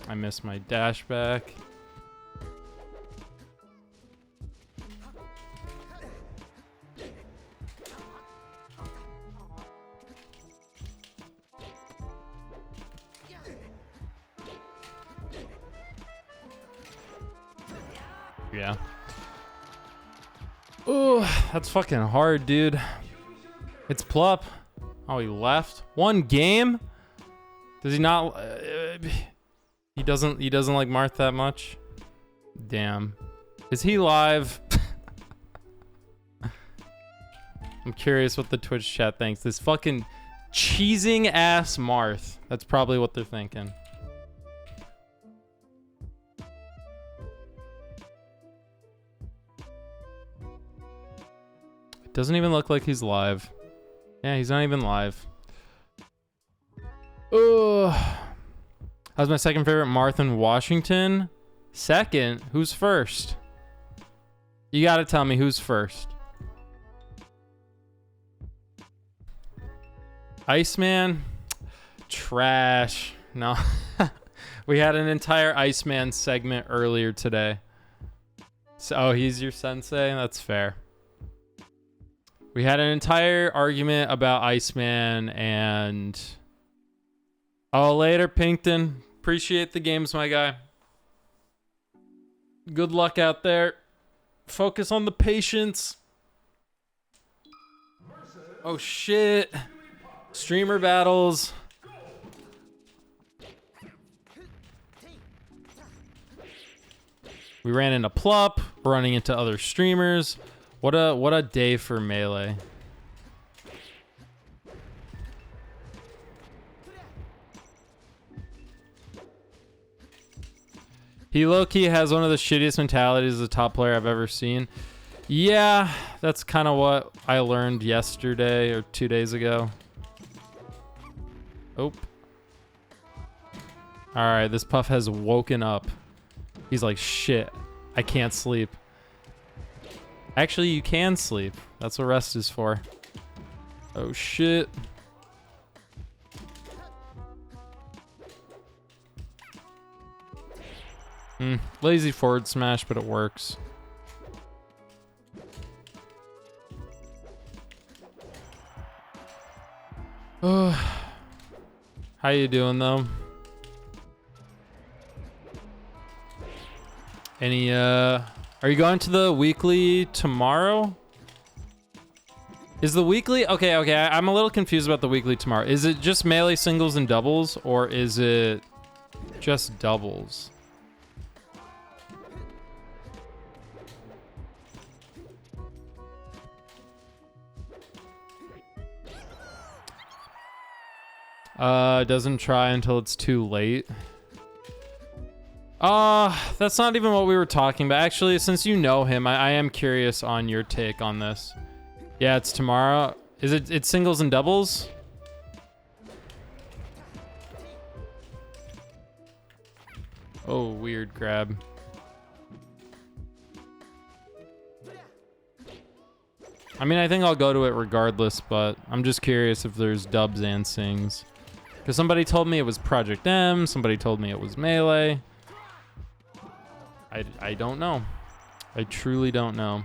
I missed my dash back. Yeah. Ooh, that's fucking hard, dude. It's Plup. Oh, he left. One game? Does he not? He doesn't like Marth that much. Damn. Is he live? I'm curious what the Twitch chat thinks. This fucking cheesing ass Marth. That's probably what they're thinking. It doesn't even look like he's live. Yeah, he's not even live. Ugh. That was my second favorite Marth in Washington. Second? Who's first? You gotta tell me who's first. Iceman? Trash. No. We had an entire Iceman segment earlier today. So, oh, he's your sensei? That's fair. We had an entire argument about Iceman and... Oh, later, Pinkton. Appreciate the games, my guy. Good luck out there. Focus on the patience. Oh, shit. Streamer battles. We ran into Plup, we're running into other streamers. What a day for Melee. He low-key has one of the shittiest mentalities as a top player I've ever seen. Yeah, that's kind of what I learned yesterday or 2 days ago. Oh. Alright, this Puff has woken up. He's like, shit, I can't sleep. Actually, you can sleep. That's what rest is for. Oh, shit. Lazy forward smash, but it works. How you doing though? Any are you going to the weekly tomorrow? Is the weekly okay, I'm a little confused about the weekly tomorrow. Is it just Melee singles and doubles, or is it just doubles? Doesn't try until it's too late. That's not even what we were talking about. Actually, since you know him, I am curious on your take on this. Yeah, it's tomorrow. Is it's singles and doubles? Oh, weird grab. I mean, I think I'll go to it regardless, but I'm just curious if there's dubs and sings. Because somebody told me it was Project M, somebody told me it was Melee. I don't know. I truly don't know.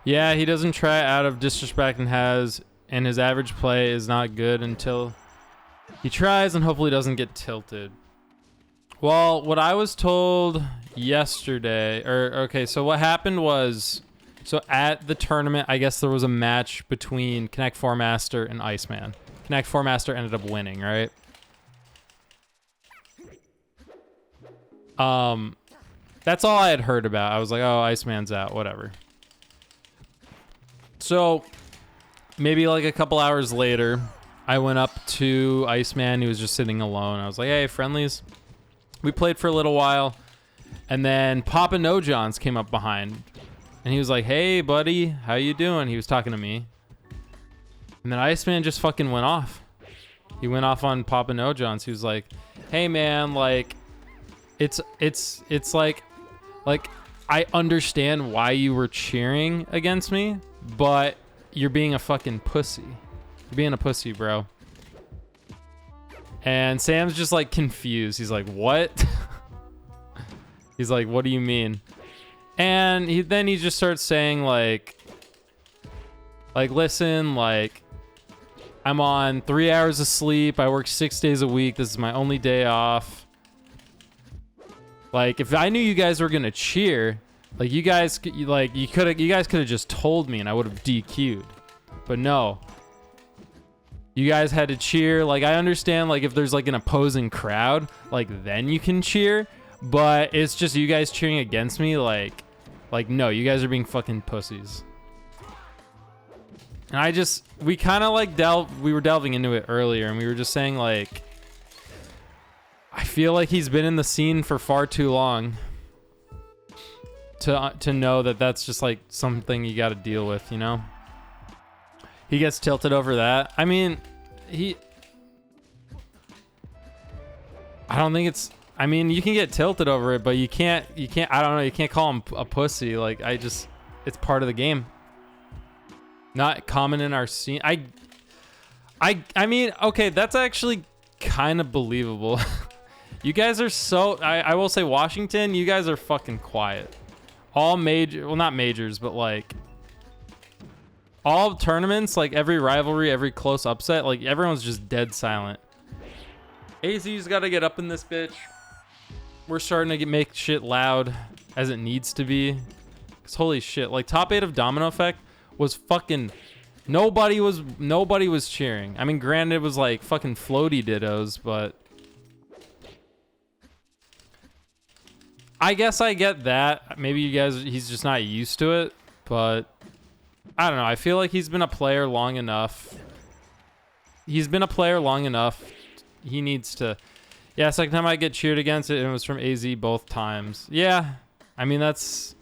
Yeah, he doesn't try out of disrespect and his average play is not good until he tries and hopefully doesn't get tilted. Well, what I was told yesterday, so what happened was, so at the tournament, I guess there was a match between Connect 4 Master and Iceman. Connect 4 Master ended up winning, right? That's all I had heard about. I was like, oh, Iceman's out, whatever. So maybe like a couple hours later, I went up to Iceman. He was just sitting alone. I was like, hey, friendlies. We played for a little while, and then Papa No Johns came up behind, and he was like, hey, buddy, how you doing? He was talking to me. And then Iceman just fucking went off. He went off on Papa No Johns. He was like, hey, man, like, it's like I understand why you were cheering against me, but you're being a fucking pussy. You're being a pussy, bro. And Sam's just like confused. He's like, what? He's like, what do you mean? And he just starts saying like, listen, like, I'm on 3 hours of sleep. I work 6 days a week. This is my only day off. Like, if I knew you guys were gonna cheer, like, you guys could have just told me and I would have DQ'd. But no. You guys had to cheer. Like, I understand, like, if there's like an opposing crowd, like, then you can cheer. But it's just you guys cheering against me, like no, you guys are being fucking pussies. And we kind of like we were delving into it earlier, and we were just saying, like, I feel like he's been in the scene for far too long to know that that's just like something you got to deal with, you know? He gets tilted over that. I mean, I don't think it's, I mean, you can get tilted over it, but you can't, I don't know, you can't call him a pussy. Like, it's part of the game. Not common in our scene. I mean, okay, that's actually kind of believable. You guys are so, I will say Washington, you guys are fucking quiet. All major, well, not majors, but like, all tournaments, like every rivalry, every close upset, like everyone's just dead silent. AZ's got to get up in this bitch. We're starting to make shit loud. as it needs to be. Cause holy shit, like top 8 of Domino Effect was fucking nobody was cheering. I mean, granted it was like fucking floaty dittos, but I guess I get that. Maybe you guys, he's just not used to it, but I don't know. I feel like he's been a player long enough. He needs to. Yeah, second time I get cheered against it, and it was from AZ both times. Yeah, I mean that's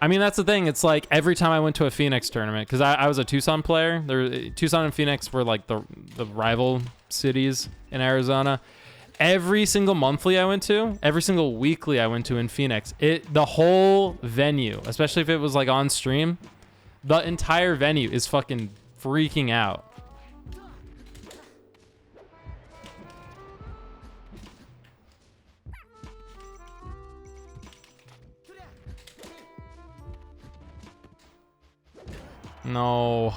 the thing. It's like every time I went to a Phoenix tournament, because I was a Tucson player. Tucson and Phoenix were like the rival cities in Arizona. Every single monthly I went to, every single weekly I went to in Phoenix, the whole venue, especially if it was like on stream, the entire venue is fucking freaking out. No.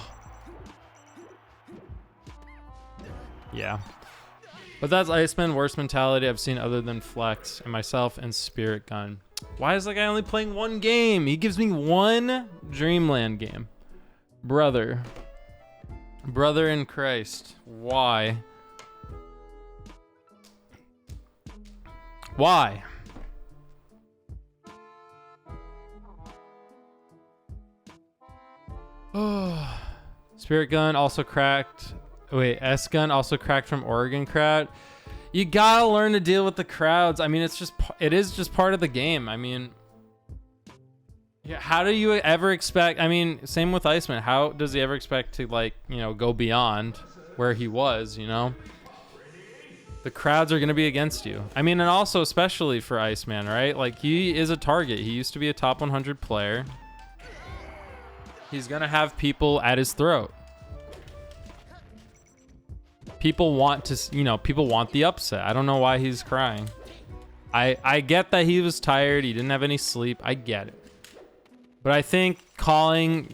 Yeah. But that's Iceman, worst mentality I've seen other than Flex and myself and Spirit Gun. Why is that guy only playing one game? He gives me one Dreamland game. Brother in Christ. Why? Why? Oh. Spirit Gun also cracked. Wait, S-Gun also cracked from Oregon crowd. You gotta learn to deal with the crowds. I mean, it is just part of the game. I mean, yeah, how do you ever expect? I mean, same with Iceman. How does he ever expect to, like, you know, go beyond where he was? You know, the crowds are gonna be against you. I mean, and also especially for Iceman, right? Like, he is a target. He used to be a top 100 player. He's gonna have people at his throat. People want to, you know, people want the upset. I don't know why he's crying. I get that he was tired. He didn't have any sleep. I get it. But I think calling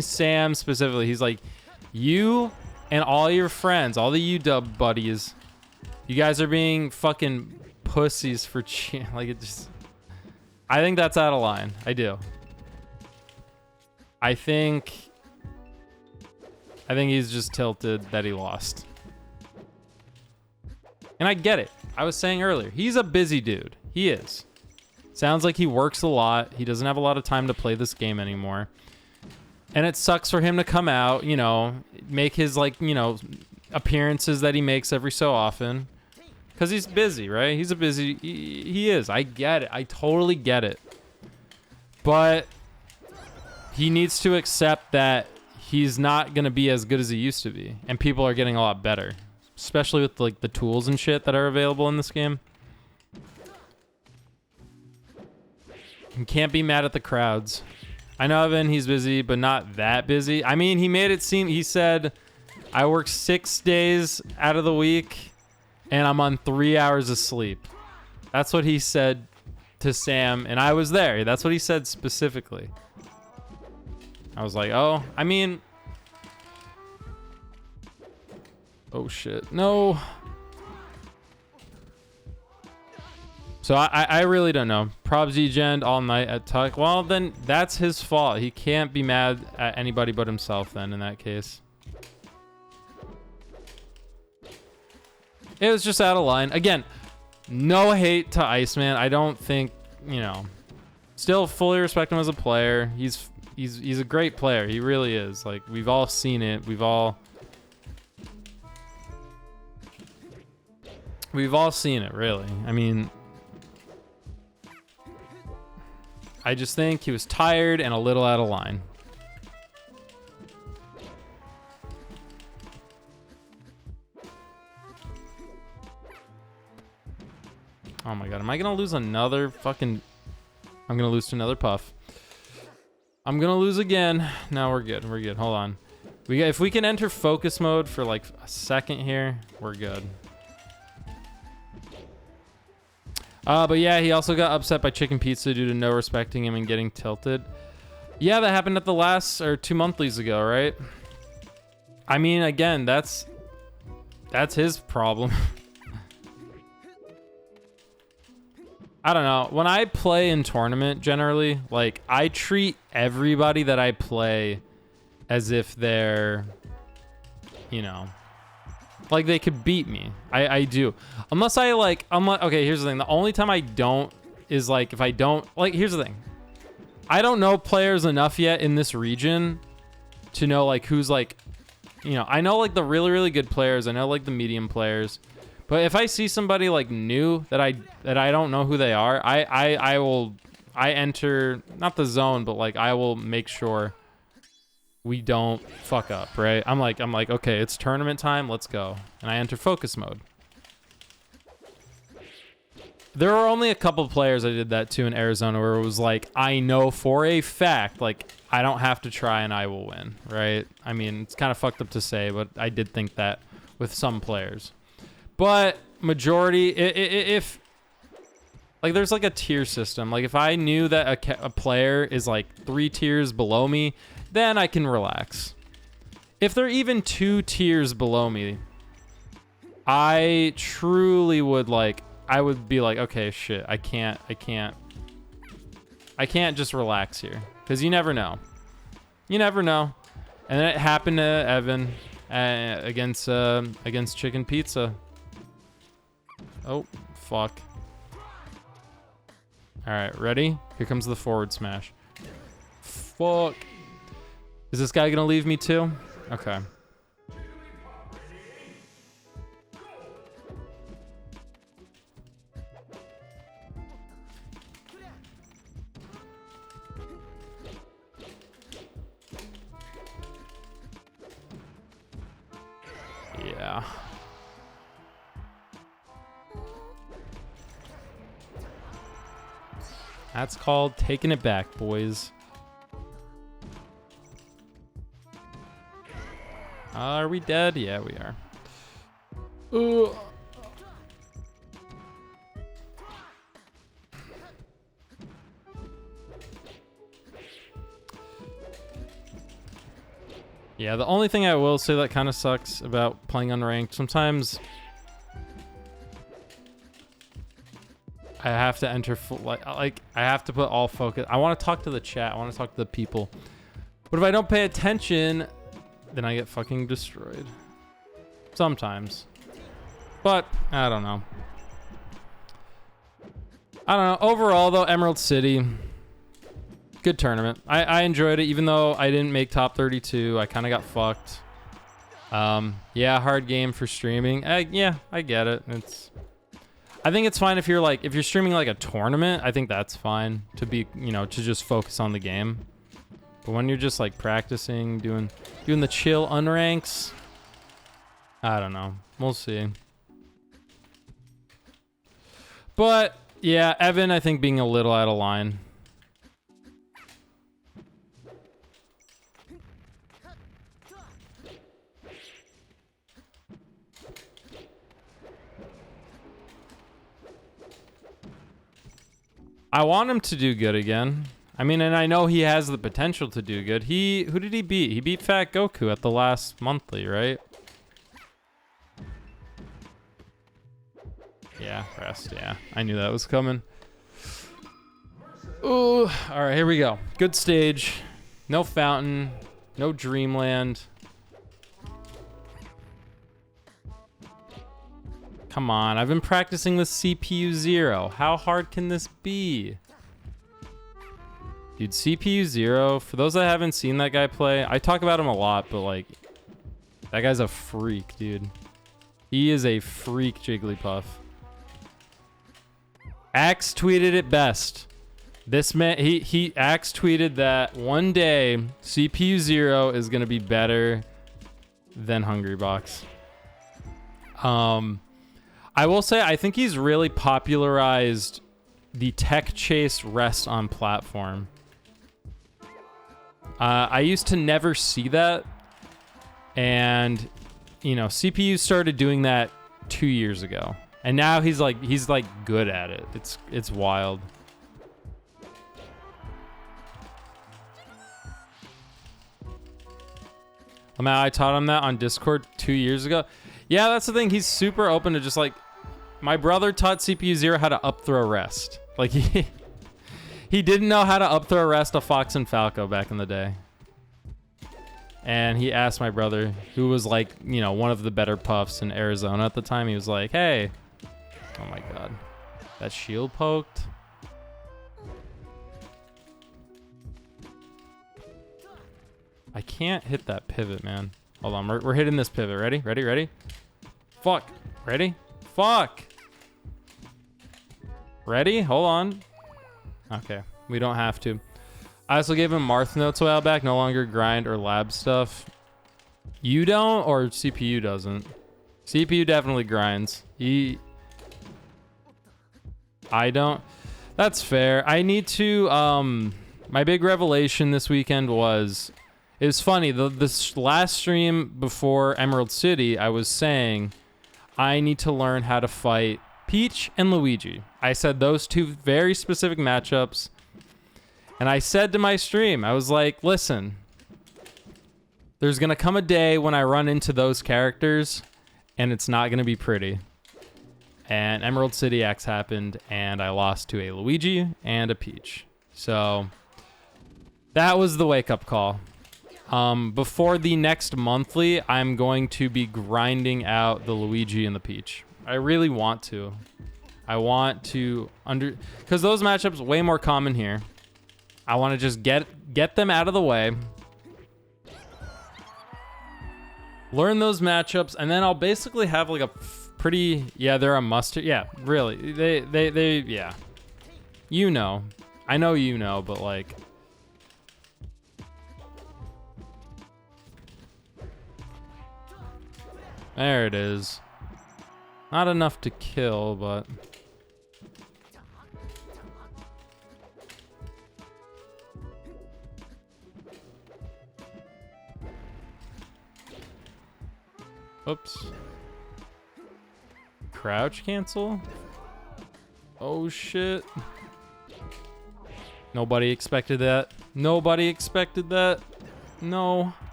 Sam specifically, he's like, you and all your friends, all the UW buddies, you guys are being fucking pussies for like it just. I think that's out of line. I do. I think he's just tilted that he lost. And I get it. I was saying earlier, he's a busy dude. He is. Sounds like he works a lot. He doesn't have a lot of time to play this game anymore. And it sucks for him to come out, you know, make his, like, you know, appearances that he makes every so often. Because he's busy, right? He's a busy... He is. I get it. I totally get it. But he needs to accept that he's not going to be as good as he used to be. And people are getting a lot better. Especially with, like, the tools and shit that are available in this game. You can't be mad at the crowds. I know, Evan, he's busy, but not that busy. I mean, he made it seem... He said, I work 6 days out of the week, and I'm on 3 hours of sleep. That's what he said to Sam, and I was there. That's what he said specifically. I was like, oh, I mean... Oh, shit. No. So I really don't know. Probs Egend all night at Tuck. Well, then that's his fault. He can't be mad at anybody but himself then in that case. It was just out of line. Again, no hate to Iceman. I don't think, you know, still fully respect him as a player. He's a great player. He really is. Like, we've all seen it. We've all seen it, really. I mean, I just think he was tired and a little out of line. Oh my god, am I gonna lose another fucking... I'm gonna lose to another puff. I'm gonna lose again. No, we're good. We're good. Hold on. If we can enter focus mode for like a second here, we're good. But yeah, he also got upset by Chicken Pizza due to no respecting him and getting tilted. Yeah, that happened at the last, or 2 monthlies ago, right? I mean, again, that's his problem. I don't know. When I play in tournament, generally, like, I treat everybody that I play as if they're, you know, like they could beat me. I do. Unless I like, okay, here's the thing. The only time I don't is like, if I don't, like, here's the thing. I don't know players enough yet in this region to know like who's like, you know, I know like the really, really good players. I know like the medium players. But if I see somebody like new that I don't know who they are, I enter not the zone, but like I will make sure we don't fuck up, right? I'm like, okay, it's tournament time, let's go. And I enter focus mode. There were only a couple of players I did that to in Arizona where it was like, I know for a fact, like I don't have to try and I will win, right? I mean, it's kind of fucked up to say, but I did think that with some players. But majority, if like there's like a tier system, like if I knew that a player is like 3 tiers below me, then I can relax. If they're even 2 tiers below me, I truly would like, I would be like, okay, shit, I can't just relax here, because you never know. You never know. And then it happened to Evan against Chicken Pizza. Oh, fuck. All right, ready? Here comes the forward smash. Fuck. Is this guy gonna leave me too? Okay. Yeah. That's called taking it back, boys. Are we dead? Yeah, we are. Ooh. Yeah, the only thing I will say that kind of sucks about playing unranked, sometimes I have to enter full, like I have to put all focus. I want to talk to the chat. I want to talk to the people. But if I don't pay attention, then I get fucking destroyed. Sometimes. But I don't know. Overall though, Emerald City, good tournament. I enjoyed it, even though I didn't make top 32. I kind of got fucked. Yeah, hard game for streaming. Yeah, I get it. I think it's fine if you're streaming like a tournament. I think that's fine to be, you know, to just focus on the game. But when you're just like practicing, doing the chill unranks, I don't know. We'll see. But yeah, Evan, I think being a little out of line. I want him to do good again. I mean, and I know he has the potential to do good. Who did he beat? He beat Fat Goku at the last monthly, right? Yeah, rest, yeah. I knew that was coming. Ooh, all right, here we go. Good stage. No fountain, no dreamland. Come on, I've been practicing with CPU 0. How hard can this be? Dude, CPU 0, for those that haven't seen that guy play, I talk about him a lot, but like, that guy's a freak, dude. He is a freak Jigglypuff. Axe tweeted it best. This man, Axe tweeted that one day, CPU 0 is gonna be better than Hungrybox. I will say, I think he's really popularized the tech chase rest on platform. I used to never see that. And, you know, CPU started doing that 2 years ago. And now he's like good at it. It's wild. I taught him that on Discord 2 years ago. Yeah, that's the thing. He's super open to just like, My brother taught CPU Zero how to up throw rest. Like he didn't know how to up throw rest a Fox and Falco back in the day. And he asked my brother, who was like, you know, one of the better puffs in Arizona at the time. He was like, hey, oh my God, that shield poked. I can't hit that pivot, man. Hold on, we're hitting this pivot. Ready? Ready? Ready? Fuck. Ready? Fuck. Ready? Hold on. Okay, we don't have to. I also gave him Marth notes a while back. No longer grind or lab stuff. You don't, or CPU doesn't? CPU definitely grinds. I don't. That's fair. I need to. My big revelation this weekend was. It was funny. This last stream before Emerald City, I was saying I need to learn how to fight Peach and Luigi. I said those two very specific matchups. And I said to my stream, I was like, listen, there's going to come a day when I run into those characters and it's not going to be pretty. And Emerald City X happened and I lost to a Luigi and a Peach. So that was the wake-up call. Before the next monthly, I'm going to be grinding out the Luigi and the Peach. I really want to. I want to because those matchups are way more common here. I want to just get them out of the way. Learn those matchups, and then I'll basically have like a pretty, yeah, they're a mustard. Yeah, really. They yeah. You know. I know you know, but like there it is. Not enough to kill, but oops. Crouch cancel? Oh shit. Nobody expected that. Nobody expected that. No.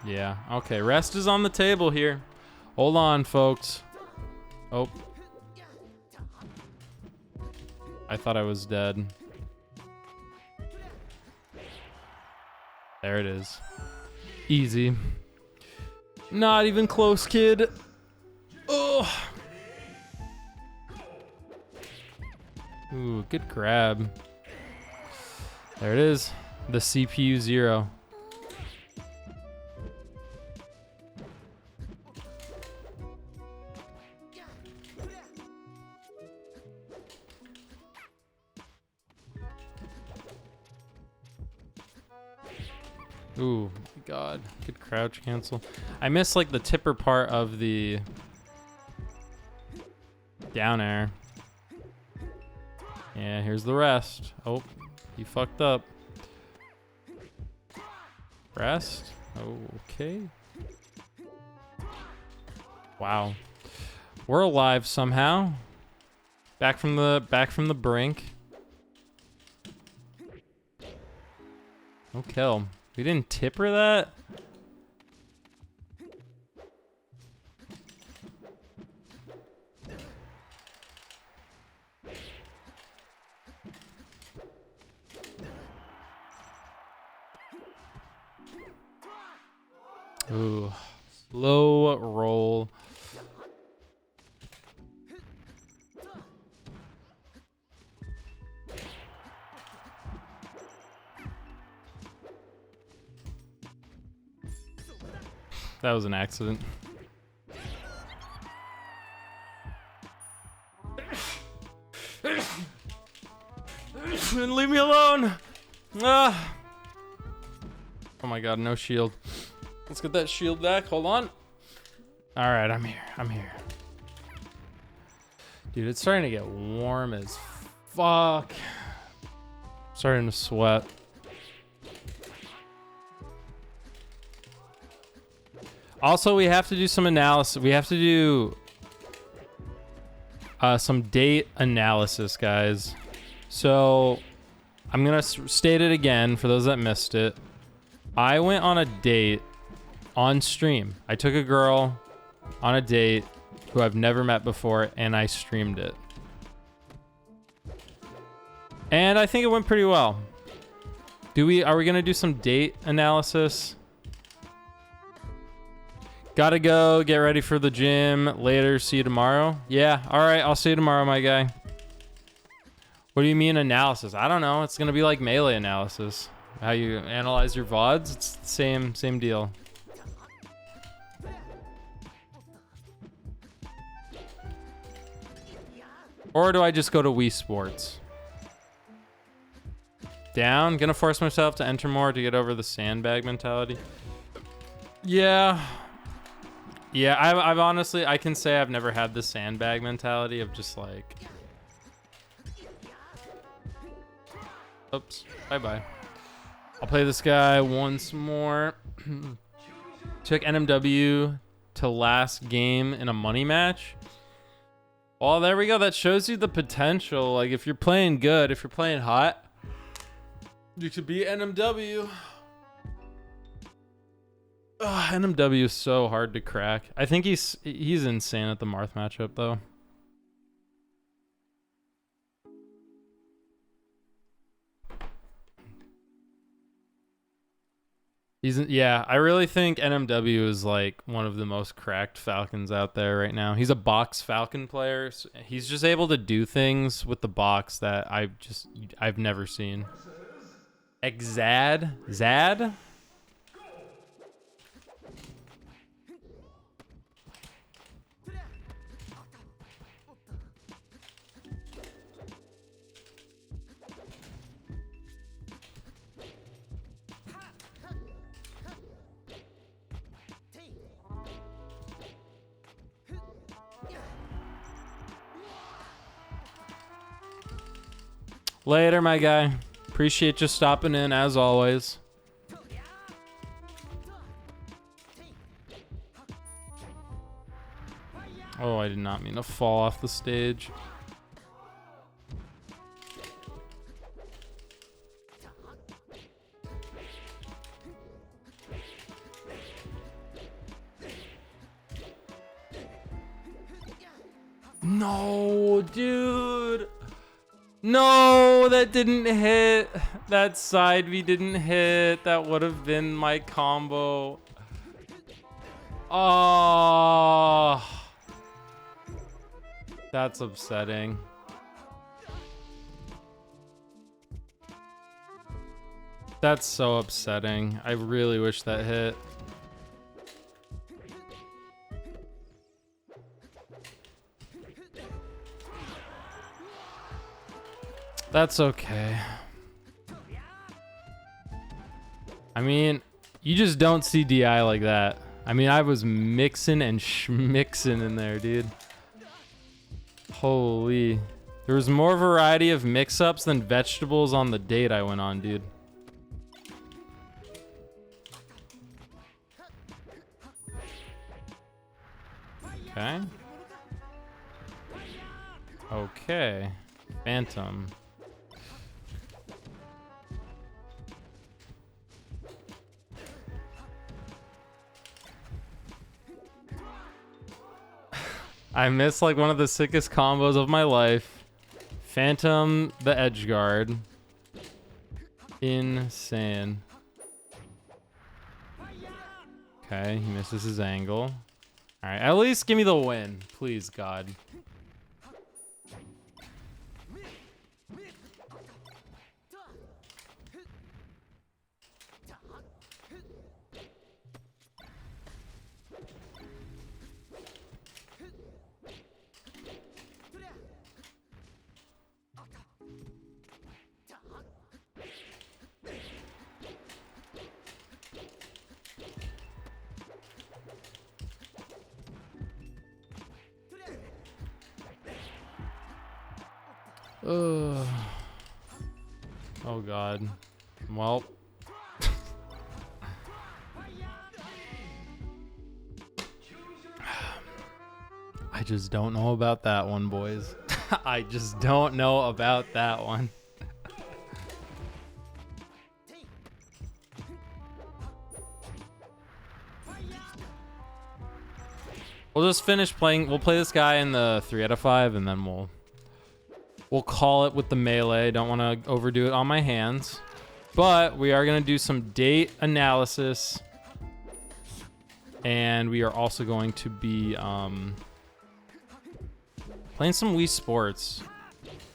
Yeah, okay. Rest is on the table here. Hold on, folks. Oh. I thought I was dead. There it is. Easy. Not even close, kid. Oh. Ooh, good grab. There it is. The CPU Zero. Ooh, my God. Good crouch cancel. I missed like the tipper part of the down air. Yeah, here's the rest. Oh, he fucked up. Rest. Okay. Wow. We're alive somehow. Back from the brink. No kill. We didn't tipper that? Ooh, slow roll. That was an accident. Leave me alone. Ah. Oh my God, no shield. Let's get that shield back. Hold on. All right, I'm here. I'm here. Dude, it's starting to get warm as fuck. Starting to sweat. Also, we have to do some analysis. We have to do some date analysis, guys. So I'm going to state it again for those that missed it. I went on a date on stream. I took a girl on a date who I've never met before, and I streamed it. And I think it went pretty well. Are we gonna do some date analysis? Gotta go, get ready for the gym. Later, see you tomorrow. Yeah, all right, I'll see you tomorrow, my guy. What do you mean analysis? I don't know. It's gonna be like Melee analysis. How you analyze your VODs, it's the same deal. Or do I just go to Wii Sports? Down, gonna force myself to enter more to get over the sandbag mentality. Yeah, I've honestly, I can say I've never had the sandbag mentality of just like, oops, bye-bye. I'll play this guy once more. Took NMW to last game in a money match. Well, there we go. That shows you the potential. Like, if you're playing good, if you're playing hot, you could beat NMW. Ugh, NMW is so hard to crack. I think he's insane at the Marth matchup, though. Yeah, I really think NMW is like one of the most cracked Falcons out there right now. He's a box Falcon player. So he's just able to do things with the box that I've never seen. Zad? Later, my guy. Appreciate you stopping in as always. Oh, I did not mean to fall off the stage. No, dude. No, that didn't hit. That side V didn't hit. That would have been my combo. Oh, that's upsetting. That's so upsetting. I really wish that hit. That's okay. I mean, you just don't see DI like that. I mean, I was mixing and schmixing in there, dude. Holy. There was more variety of mix-ups than vegetables on the date I went on, dude. Okay. Okay. Phantom. I missed like one of the sickest combos of my life. Phantom the edge guard. Insane. Okay, he misses his angle. Alright, at least give me the win. Please, God. Ugh. Oh God. Well. I just don't know about that one, boys. I just don't know about that one. We'll just finish playing. We'll play this guy in the 3 out of 5, and then we'll call it with the melee. Don't want to overdo it on my hands. But we are going to do some date analysis. And we are also going to be playing some Wii Sports.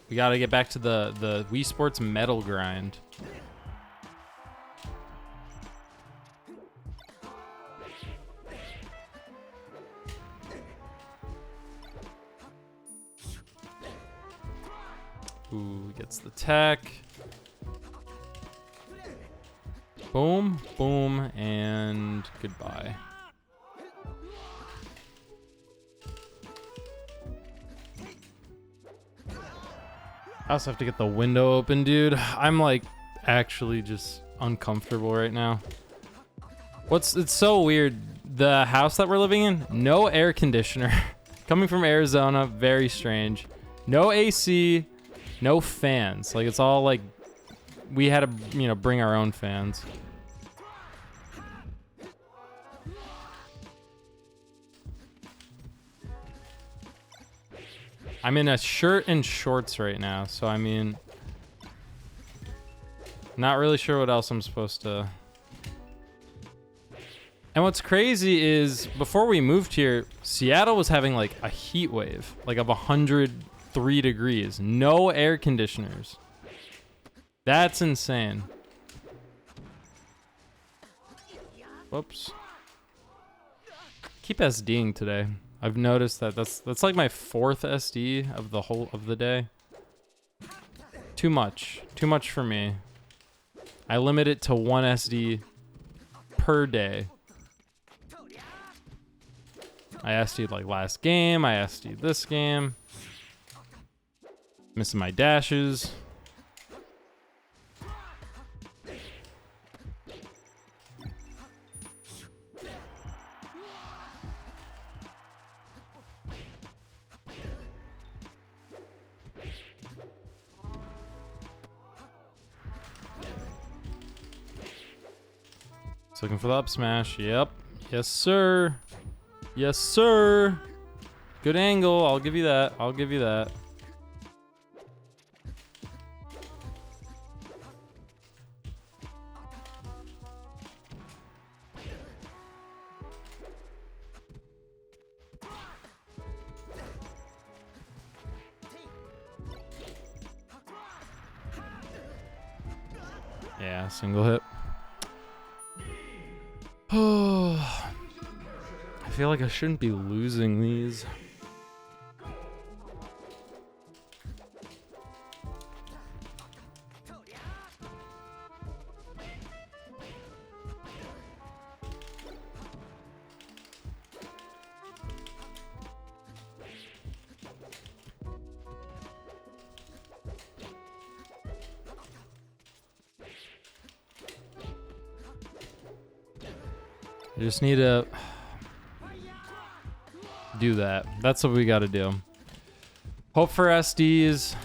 We got to get back to the Wii Sports medal grind. Ooh, gets the tech. Boom, boom, and goodbye. I also have to get the window open, dude. I'm like actually just uncomfortable right now. It's so weird. The house that we're living in, no air conditioner. Coming from Arizona, very strange. No AC, no fans. Like, it's all like we had to, you know, bring our own fans. I'm in a shirt and shorts right now, so I mean, not really sure what else I'm supposed to. And what's crazy is before we moved here, Seattle was having like a heat wave, like of 103 degrees, no air conditioners. That's insane. Whoops. Keep SDing today. I've noticed that that's like my 4th SD of the day. Too much for me. I limit it to 1 SD per day. I SD'd like last game, I SD'd this game. Missing my dashes. Looking for the up smash. Yep. Yes, sir. Yes, sir. Good angle. I'll give you that. I'll give you that. Yeah, single hit. Oh, I feel like I shouldn't be losing these. I just need to do that. That's what we got to do. Hope for SDs.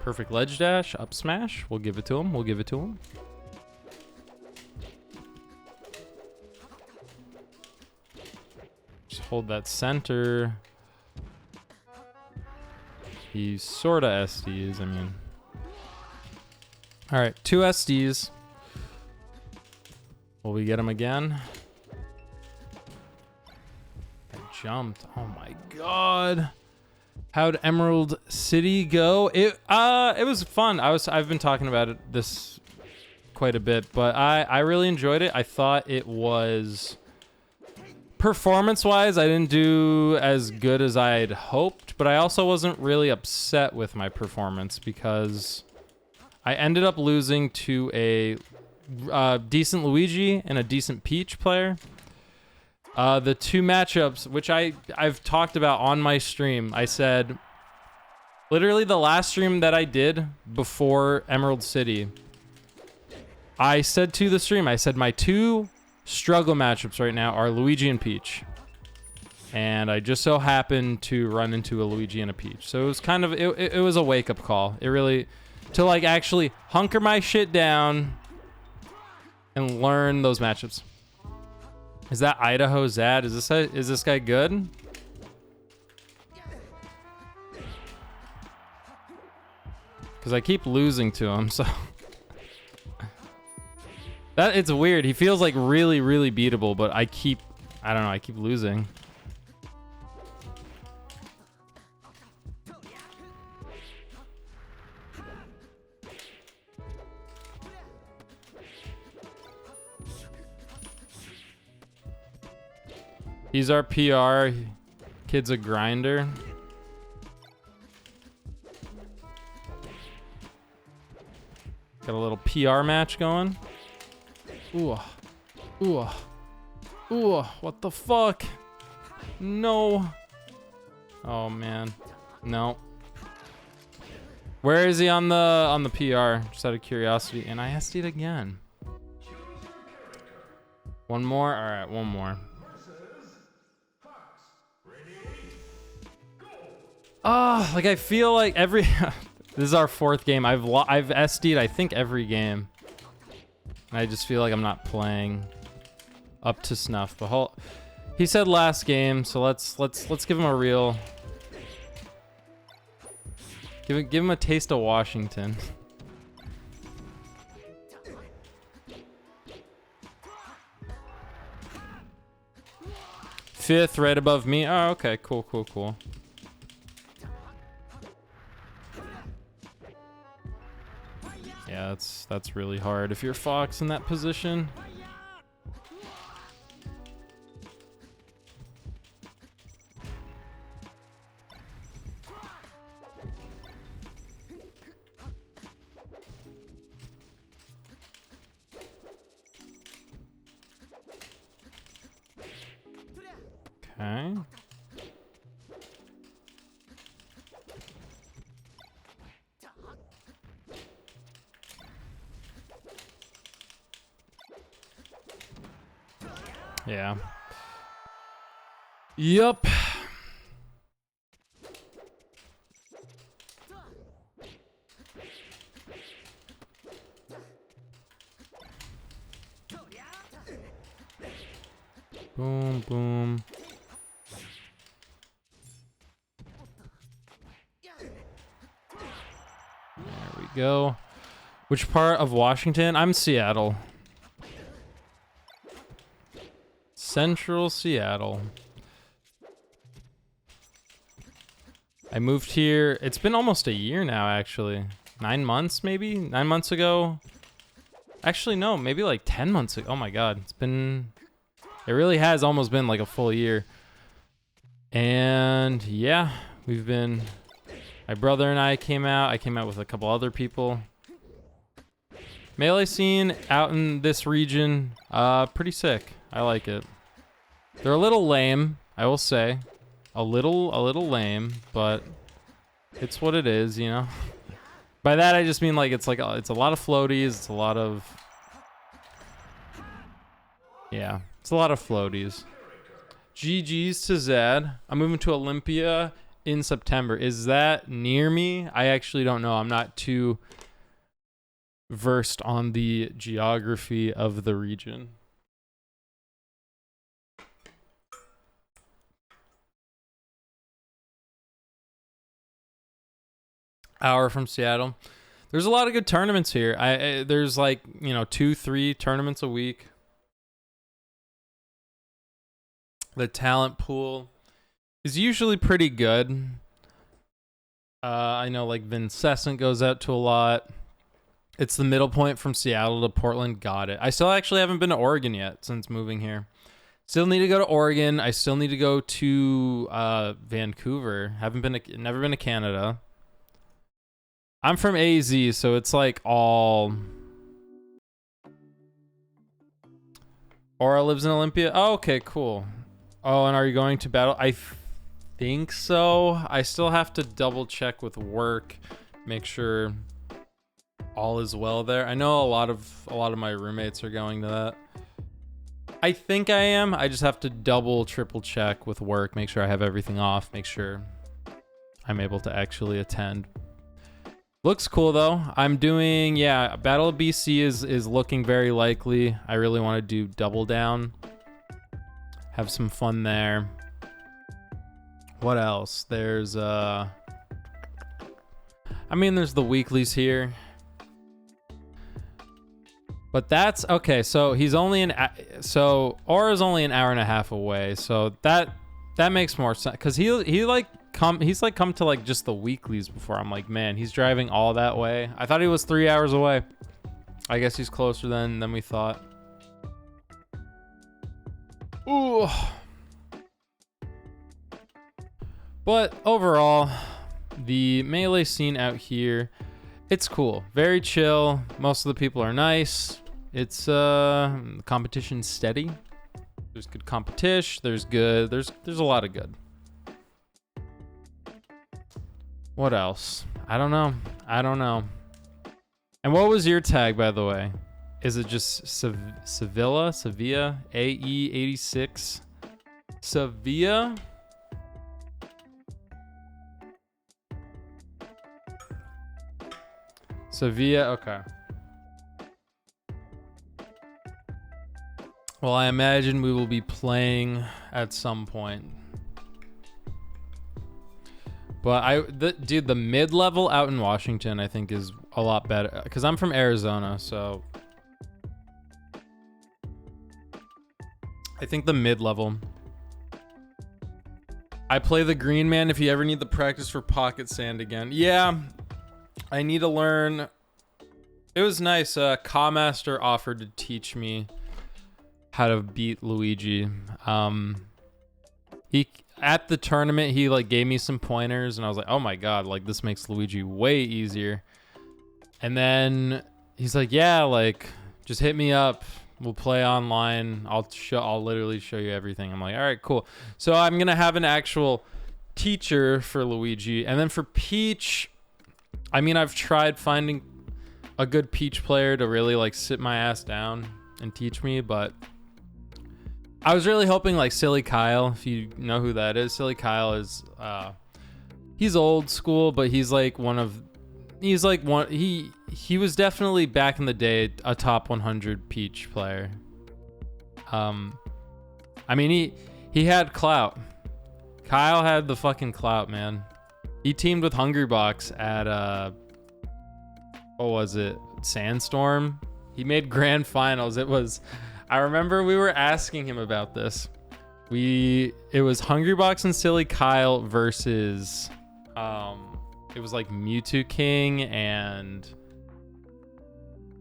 Perfect ledge dash, up smash. We'll give it to him. We'll give it to him. Just hold that center. He sorta SDs, I mean. All right, 2 SDs. Will we get him again? I jumped. Oh my god. How'd Emerald City go? It was fun. I've been talking about this quite a bit, but I really enjoyed it. I thought it was performance-wise, I didn't do as good as I'd hoped, but I also wasn't really upset with my performance because I ended up losing to a decent Luigi and a decent Peach player. The 2 matchups, which I've talked about on my stream, I said, literally the last stream that I did before Emerald City, I said to the stream, I said my 2 struggle matchups right now are Luigi and Peach. And I just so happened to run into a Luigi and a Peach. So it was kind of, it was a wake-up call. It really, to like actually hunker my shit down and learn those matchups. Is that Idaho Zad? Is this guy good? Because I keep losing to him, so that it's weird. He feels like really, really beatable, but I don't know, I keep losing. He's our PR. Kid's a grinder. Got a little PR match going. Ooh. Ooh. Ooh. What the fuck? No. Oh man. No. Where is he on the PR? Just out of curiosity. And I asked it again. One more? Alright, one more. Oh, like I feel like every this is our fourth game. I've SD'd I think every game. And I just feel like I'm not playing up to snuff. But he said last game, so let's give him a real give him a taste of Washington. Fifth, right above me. Oh, okay, cool. Yeah, that's really hard if you're Fox in that position. Okay. Yeah. Yup. Boom, boom. There we go. Which part of Washington? I'm Seattle. Central Seattle. I moved here. It's been almost a year now, actually. 9 months, maybe? 9 months ago? Actually, no, maybe like 10 months ago. Oh my God. It really has almost been like a full year. And yeah, my brother and I came out. I came out with a couple other people. Melee scene out in this region, pretty sick. I like it. They're a little lame, I will say. A little lame, but it's what it is, you know? By that I just mean like it's a lot of floaties, it's a lot of floaties. GG's to Zed. I'm moving to Olympia in September. Is that near me? I actually don't know. I'm not too versed on the geography of the region. Hour from Seattle. There's a lot of good tournaments here. There's like, 2-3 tournaments a week. The talent pool is usually pretty good. I know like Vincessant goes out to a lot. It's the middle point from Seattle to Portland. Got it. I still actually haven't been to Oregon yet since moving here. Still need to go to Oregon. I still need to go to Vancouver. Never been to Canada. I'm from AZ, so it's like all. Aura lives in Olympia. Oh, okay, cool. Oh, and are you going to battle? I think so. I still have to double check with work, make sure all is well there. I know a lot of my roommates are going to that. I think I am. I just have to triple check with work, make sure I have everything off, make sure I'm able to actually attend. Looks cool though. I'm doing, yeah, Battle of BC is looking very likely. I really want to do Double Down. Have some fun there. What else? There's I mean, there's the weeklies here. But that's okay. So he's only so Aura's only an hour and a half away. So that makes more sense because he's like come to like just the weeklies before. I'm like, man, he's driving all that way. I thought he was 3 hours away. I guess he's closer than we thought. Ooh. But overall, the melee scene out here, it's cool. Very chill. Most of the people are nice. It's competition's steady. There's good competition. There's a lot of good. What else? I don't know. And what was your tag, by the way? Is it just Sevilla? AE86? Sevilla? Sevilla, okay. Well, I imagine we will be playing at some point. But dude, the mid-level out in Washington, I think is a lot better because I'm from Arizona, so I think the mid-level. I play the Green Man if you ever need the practice for pocket sand again. Yeah, I need to learn. It was nice. Kamaster offered to teach me how to beat Luigi. He at the tournament he like gave me some pointers and I was like, oh my god, like this makes Luigi way easier. And then he's like, yeah, like just hit me up. We'll play online. I'll literally show you everything. I'm like, all right, cool. So I'm gonna have an actual teacher for Luigi, and then for Peach, I mean, I've tried finding a good Peach player to really like sit my ass down and teach me, but I was really hoping like Silly Kyle, if you know who that is. Silly Kyle is he's old school, but he was definitely back in the day a top 100 Peach player. I mean he had clout. Kyle had the fucking clout, man. He teamed with Hungrybox at what was it? Sandstorm. He made grand finals. I remember we were asking him about this. It was Hungrybox and Silly Kyle versus it was like Mewtwo King and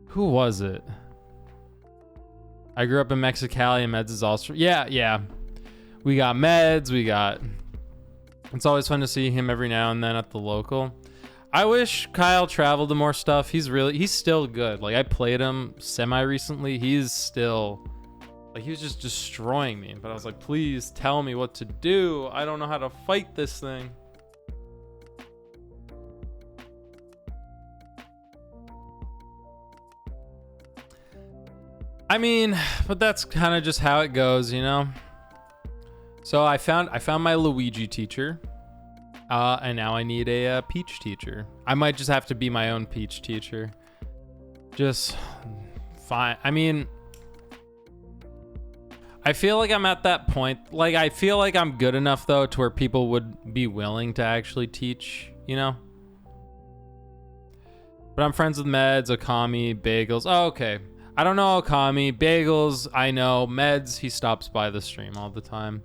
who was it? I grew up in Mexicali and Meds is also yeah. We got Meds, it's always fun to see him every now and then at the local. I wish Kyle traveled to more stuff. He's still good. Like I played him semi recently. He's still like he was just destroying me. But I was like, please tell me what to do. I don't know how to fight this thing. I mean, but that's kind of just how it goes, you know? So I found my Luigi teacher. And now I need a Peach teacher. I might just have to be my own Peach teacher. Just fine. I mean, I feel like I'm at that point. Like, I feel like I'm good enough, though, to where people would be willing to actually teach, you know? But I'm friends with Meds, Okami, Bagels. Oh, okay. I don't know Okami. Bagels, I know. Meds, he stops by the stream all the time.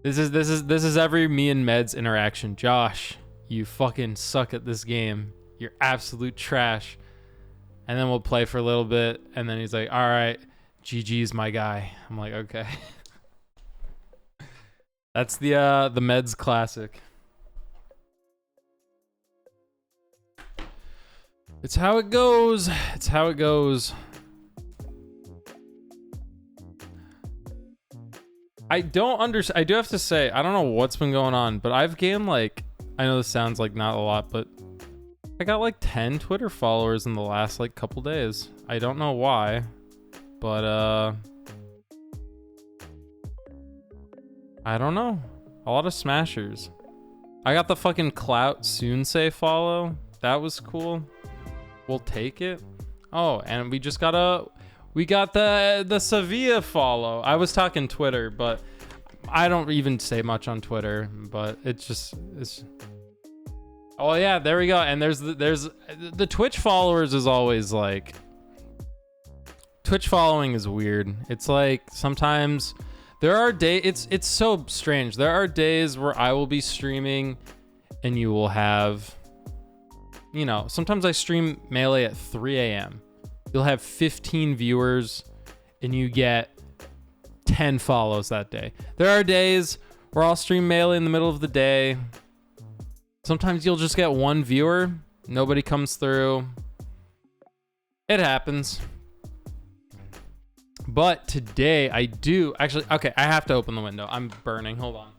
This is every me and Meds interaction. Josh, you fucking suck at this game. You're absolute trash. And then we'll play for a little bit, and then he's like, all right, GG's my guy. I'm like, okay. That's the Meds classic. It's how it goes. It's how it goes. I don't understand. I do have to say, I don't know what's been going on, but I've gained like, I know this sounds like not a lot, but I got like 10 Twitter followers in the last like couple days. I don't know why, but I don't know. A lot of smashers. I got the fucking Clout Soon Say follow. That was cool. We'll take it. Oh, and we got the Sevilla follow. I was talking Twitter, but I don't even say much on Twitter, but it's oh yeah, there we go. And there's the Twitch followers is always like, Twitch following is weird. It's like sometimes there are days, it's so strange. There are days where I will be streaming and you will have, you know, sometimes I stream Melee at 3 a.m. You'll have 15 viewers and you get 10 follows that day. There are days where I'll stream Melee in the middle of the day. Sometimes you'll just get one viewer. Nobody comes through. It happens. But today I do actually, okay, I have to open the window. I'm burning. Hold on.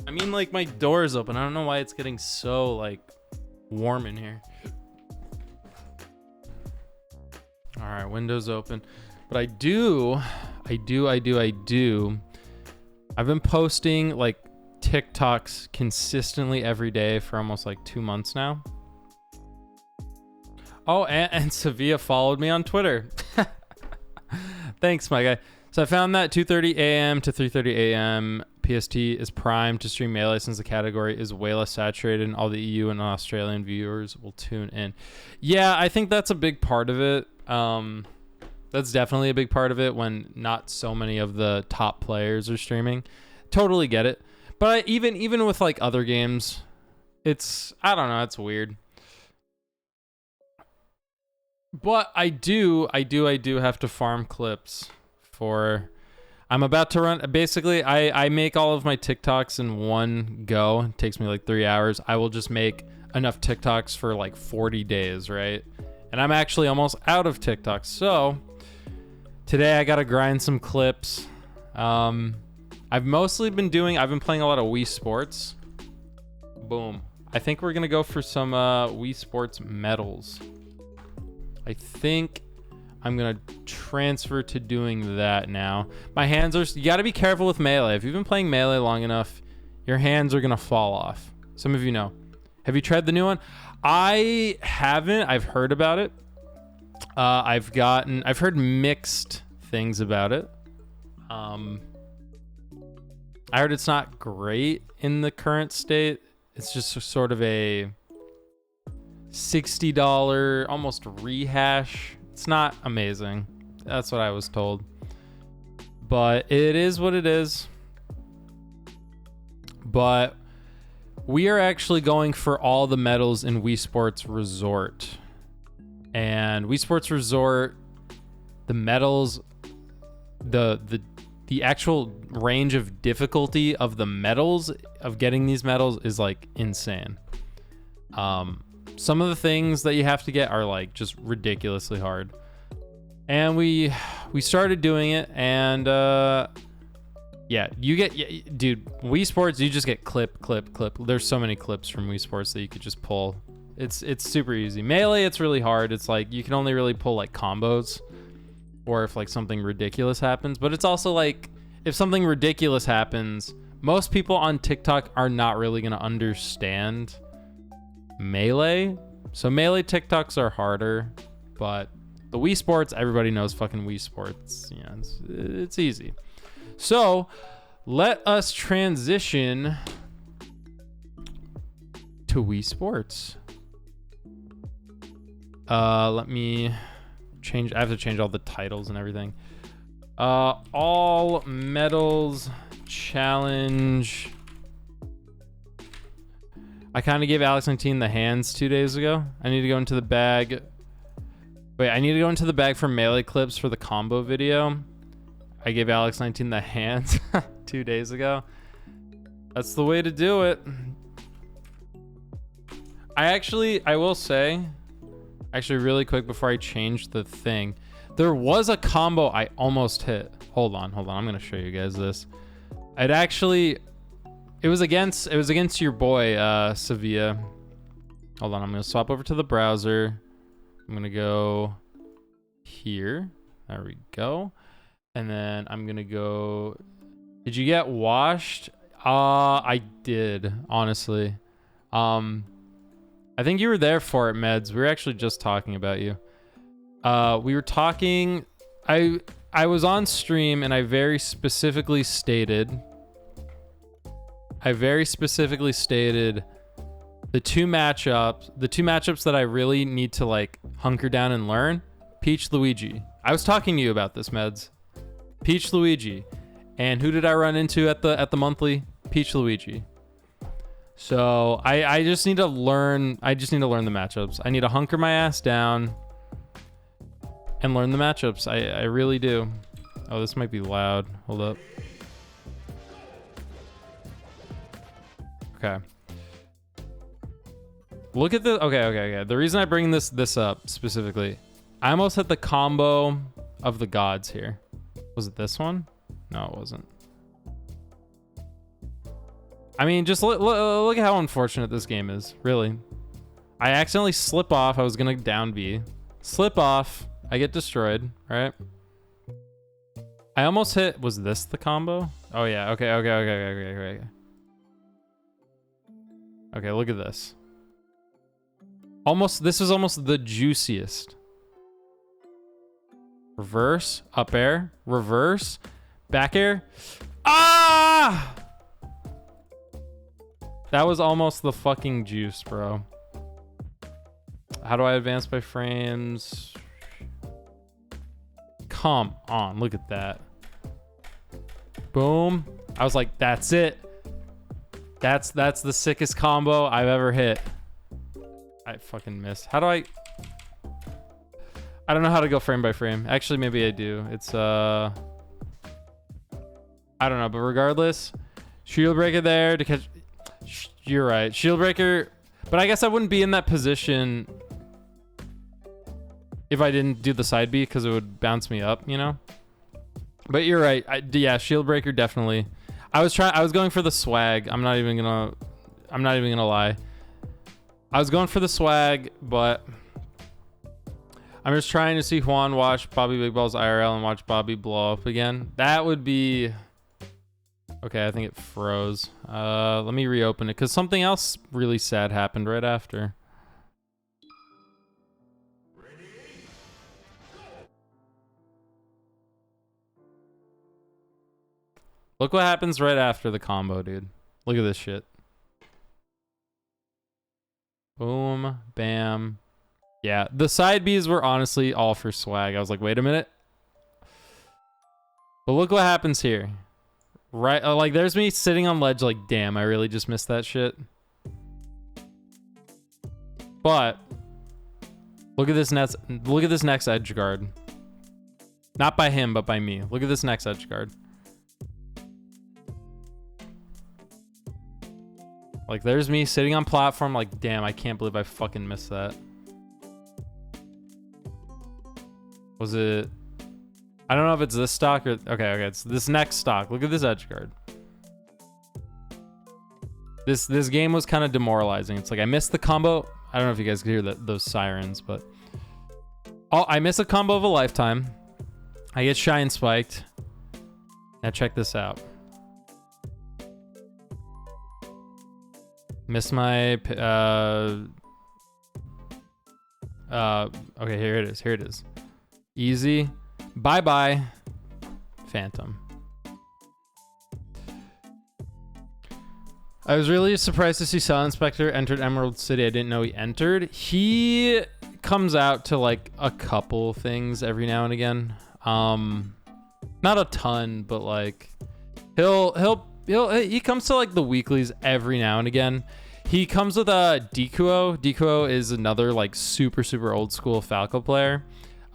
I mean, like, my door is open. I don't know why it's getting so, like, warm in here. All right, window's open. But I've been posting, like, TikToks consistently every day for almost, like, 2 months now. Oh, and Sevilla followed me on Twitter. Thanks, my guy. So I found that 2:30 a.m. to 3:30 a.m. PST is primed to stream Melee since the category is way less saturated and all the EU and Australian viewers will tune in. Yeah, I think that's a big part of it. That's definitely a big part of it when not so many of the top players are streaming. Totally get it. But even with like other games, I don't know, it's weird. But I do have to farm clips for, I'm about to run, basically I make all of my TikToks in one go. It takes me like 3 hours. I will just make enough TikToks for like 40 days, right? And I'm actually almost out of TikToks. So today I got to grind some clips. I've been playing a lot of Wii Sports. Boom. I think we're going to go for some Wii Sports medals. I think I'm going to transfer to doing that now. My hands are... You got to be careful with Melee. If you've been playing Melee long enough, your hands are going to fall off. Some of you know. Have you tried the new one? I haven't. I've heard about it. I've heard mixed things about it. I heard it's not great in the current state. It's just sort of a $60 almost rehash. It's not amazing. That's what I was told. But it is what it is. But we are actually going for all the medals in Wii Sports Resort. And Wii Sports Resort, the medals, the actual range of difficulty of the medals, of getting these medals is like insane. Some of the things that you have to get are like just ridiculously hard. And we started doing it, and yeah, dude, Wii Sports, you just get clip. There's so many clips from Wii Sports that you could just pull. It's super easy. Melee, it's really hard. It's like you can only really pull like combos, or if like something ridiculous happens. But it's also like if something ridiculous happens, most people on TikTok are not really gonna understand Melee. So Melee TikToks are harder, but the Wii Sports, everybody knows fucking Wii Sports. Yeah, it's easy. So let us transition to Wii Sports. Let me change. I have to change all the titles and everything. All medals challenge. I kind of gave Alex19 the hands 2 days ago. I need to go into the bag. Wait, I need to go into the bag for Melee clips for the combo video. I gave Alex19 the hands 2 days ago. That's the way to do it. I will say, actually really quick before I change the thing, there was a combo I almost hit. Hold on. I'm going to show you guys this. It was against your boy Sevilla. Hold on, I'm gonna swap over to the browser. I'm gonna go here. There we go. And then I'm gonna go. Did you get washed? I did, honestly. I think you were there for it, Meds. We were actually just talking about you. We were talking. I was on stream and I very specifically stated the two matchups that I really need to like hunker down and learn. Peach Luigi. I was talking to you about this, Meds. Peach Luigi. And who did I run into at the monthly? Peach Luigi. So I just need to learn the matchups. I need to hunker my ass down and learn the matchups. I really do. Oh, this might be loud. Hold up. Okay. Look at the okay. The reason I bring this up specifically, I almost hit the combo of the gods here. Was it this one? No, it wasn't. I mean, just look at how unfortunate this game is, really. I accidentally slip off. I was gonna down B. Slip off. I get destroyed, right? I almost hit, was this the combo? Oh yeah, okay. Okay, look at this. This is almost the juiciest. Reverse, up air, reverse, back air. Ah! That was almost the fucking juice, bro. How do I advance by frames? Come on, look at that. Boom. I was like, that's it. That's the sickest combo I've ever hit. I fucking missed. How do I don't know how to go frame by frame. Actually, maybe I do. It's I don't know, but regardless, shield breaker there to catch. You're right, shield breaker. But I guess I wouldn't be in that position if I didn't do the side B, because it would bounce me up, you know. But you're right. Yeah, shield breaker definitely. I was going for the swag. I'm not even gonna lie. I was going for the swag, but I'm just trying to see Juan watch Bobby Big Balls IRL and watch Bobby blow up again. That would be... Okay, I think it froze. Let me reopen it, because something else really sad happened right after. Look what happens right after the combo, dude. Look at this shit. Boom, bam. Yeah, the side Bs were honestly all for swag. I was like, wait a minute. But look what happens here. Right, like there's me sitting on ledge like, damn, I really just missed that shit. But look at this next edge guard. Not by him, but by me. Look at this next edge guard. Like there's me sitting on platform like, damn, I can't believe I fucking missed that. Was it... I don't know if it's this stock or... Okay, it's this next stock. Look at this edge guard. This game was kind of demoralizing. It's like I missed the combo. I don't know if you guys could hear those sirens, but... I miss a combo of a lifetime. I get shine spiked. Now check this out. Miss my... okay, here it is. Easy. Bye-bye, Phantom. I was really surprised to see Silent Spectre entered Emerald City. I didn't know he entered. He comes out to like a couple things every now and again. Not a ton, but like he comes to like the weeklies every now and again. He comes with a Dikuo. Dikuo is another like super old school Falco player.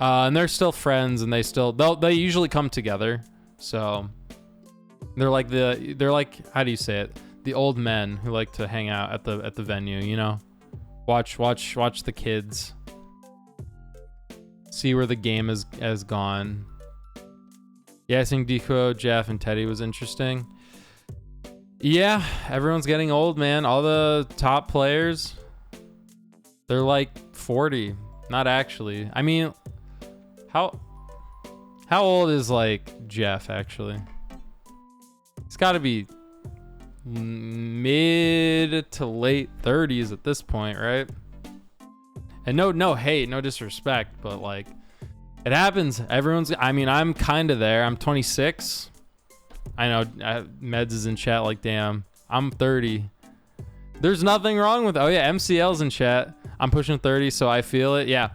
And they're still friends, and they usually come together. So they're like how do you say it? The old men who like to hang out at the venue, you know? Watch the kids. See where the game has gone. Yeah, I think Dikuo, Jeff, and Teddy was interesting. Yeah, everyone's getting old, man. All the top players, they're like 40. Not actually. I mean, how old is like Jeff actually? It's got to be mid to late 30s at this point, right? And no hate, no disrespect, but like it happens. I mean, I'm kind of there. I'm 26. I know Meds is in chat like, damn, I'm 30. There's nothing wrong with, oh yeah, MCL's in chat. I'm pushing 30, so I feel it. Yeah.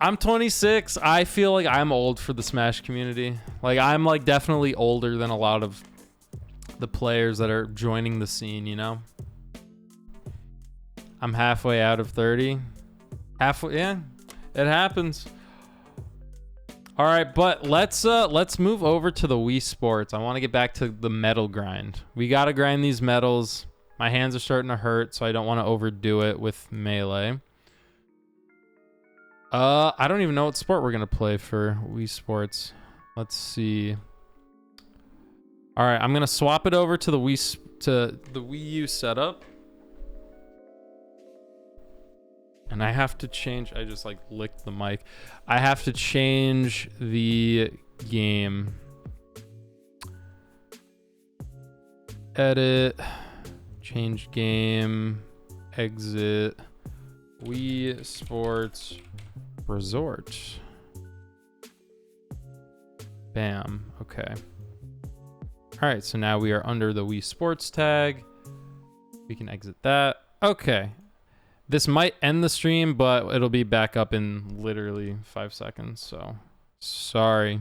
I'm 26. I feel like I'm old for the Smash community. Like, I'm like definitely older than a lot of the players that are joining the scene, you know? I'm halfway out of 30. Halfway, yeah, it happens. All right, but let's move over to the Wii Sports. I want to get back to the medal grind. We got to grind these medals. My hands are starting to hurt, so I don't want to overdo it with Melee. I don't even know what sport we're going to play for Wii Sports. Let's see. All right, I'm going to swap it over to the Wii U setup. And I have to change, I just like licked the mic. I have to change the game. Edit, change game, exit, Wii Sports Resort. Bam, okay. All right, so now we are under the Wii Sports tag. We can exit that. Okay. This might end the stream, but it'll be back up in literally 5 seconds, so sorry.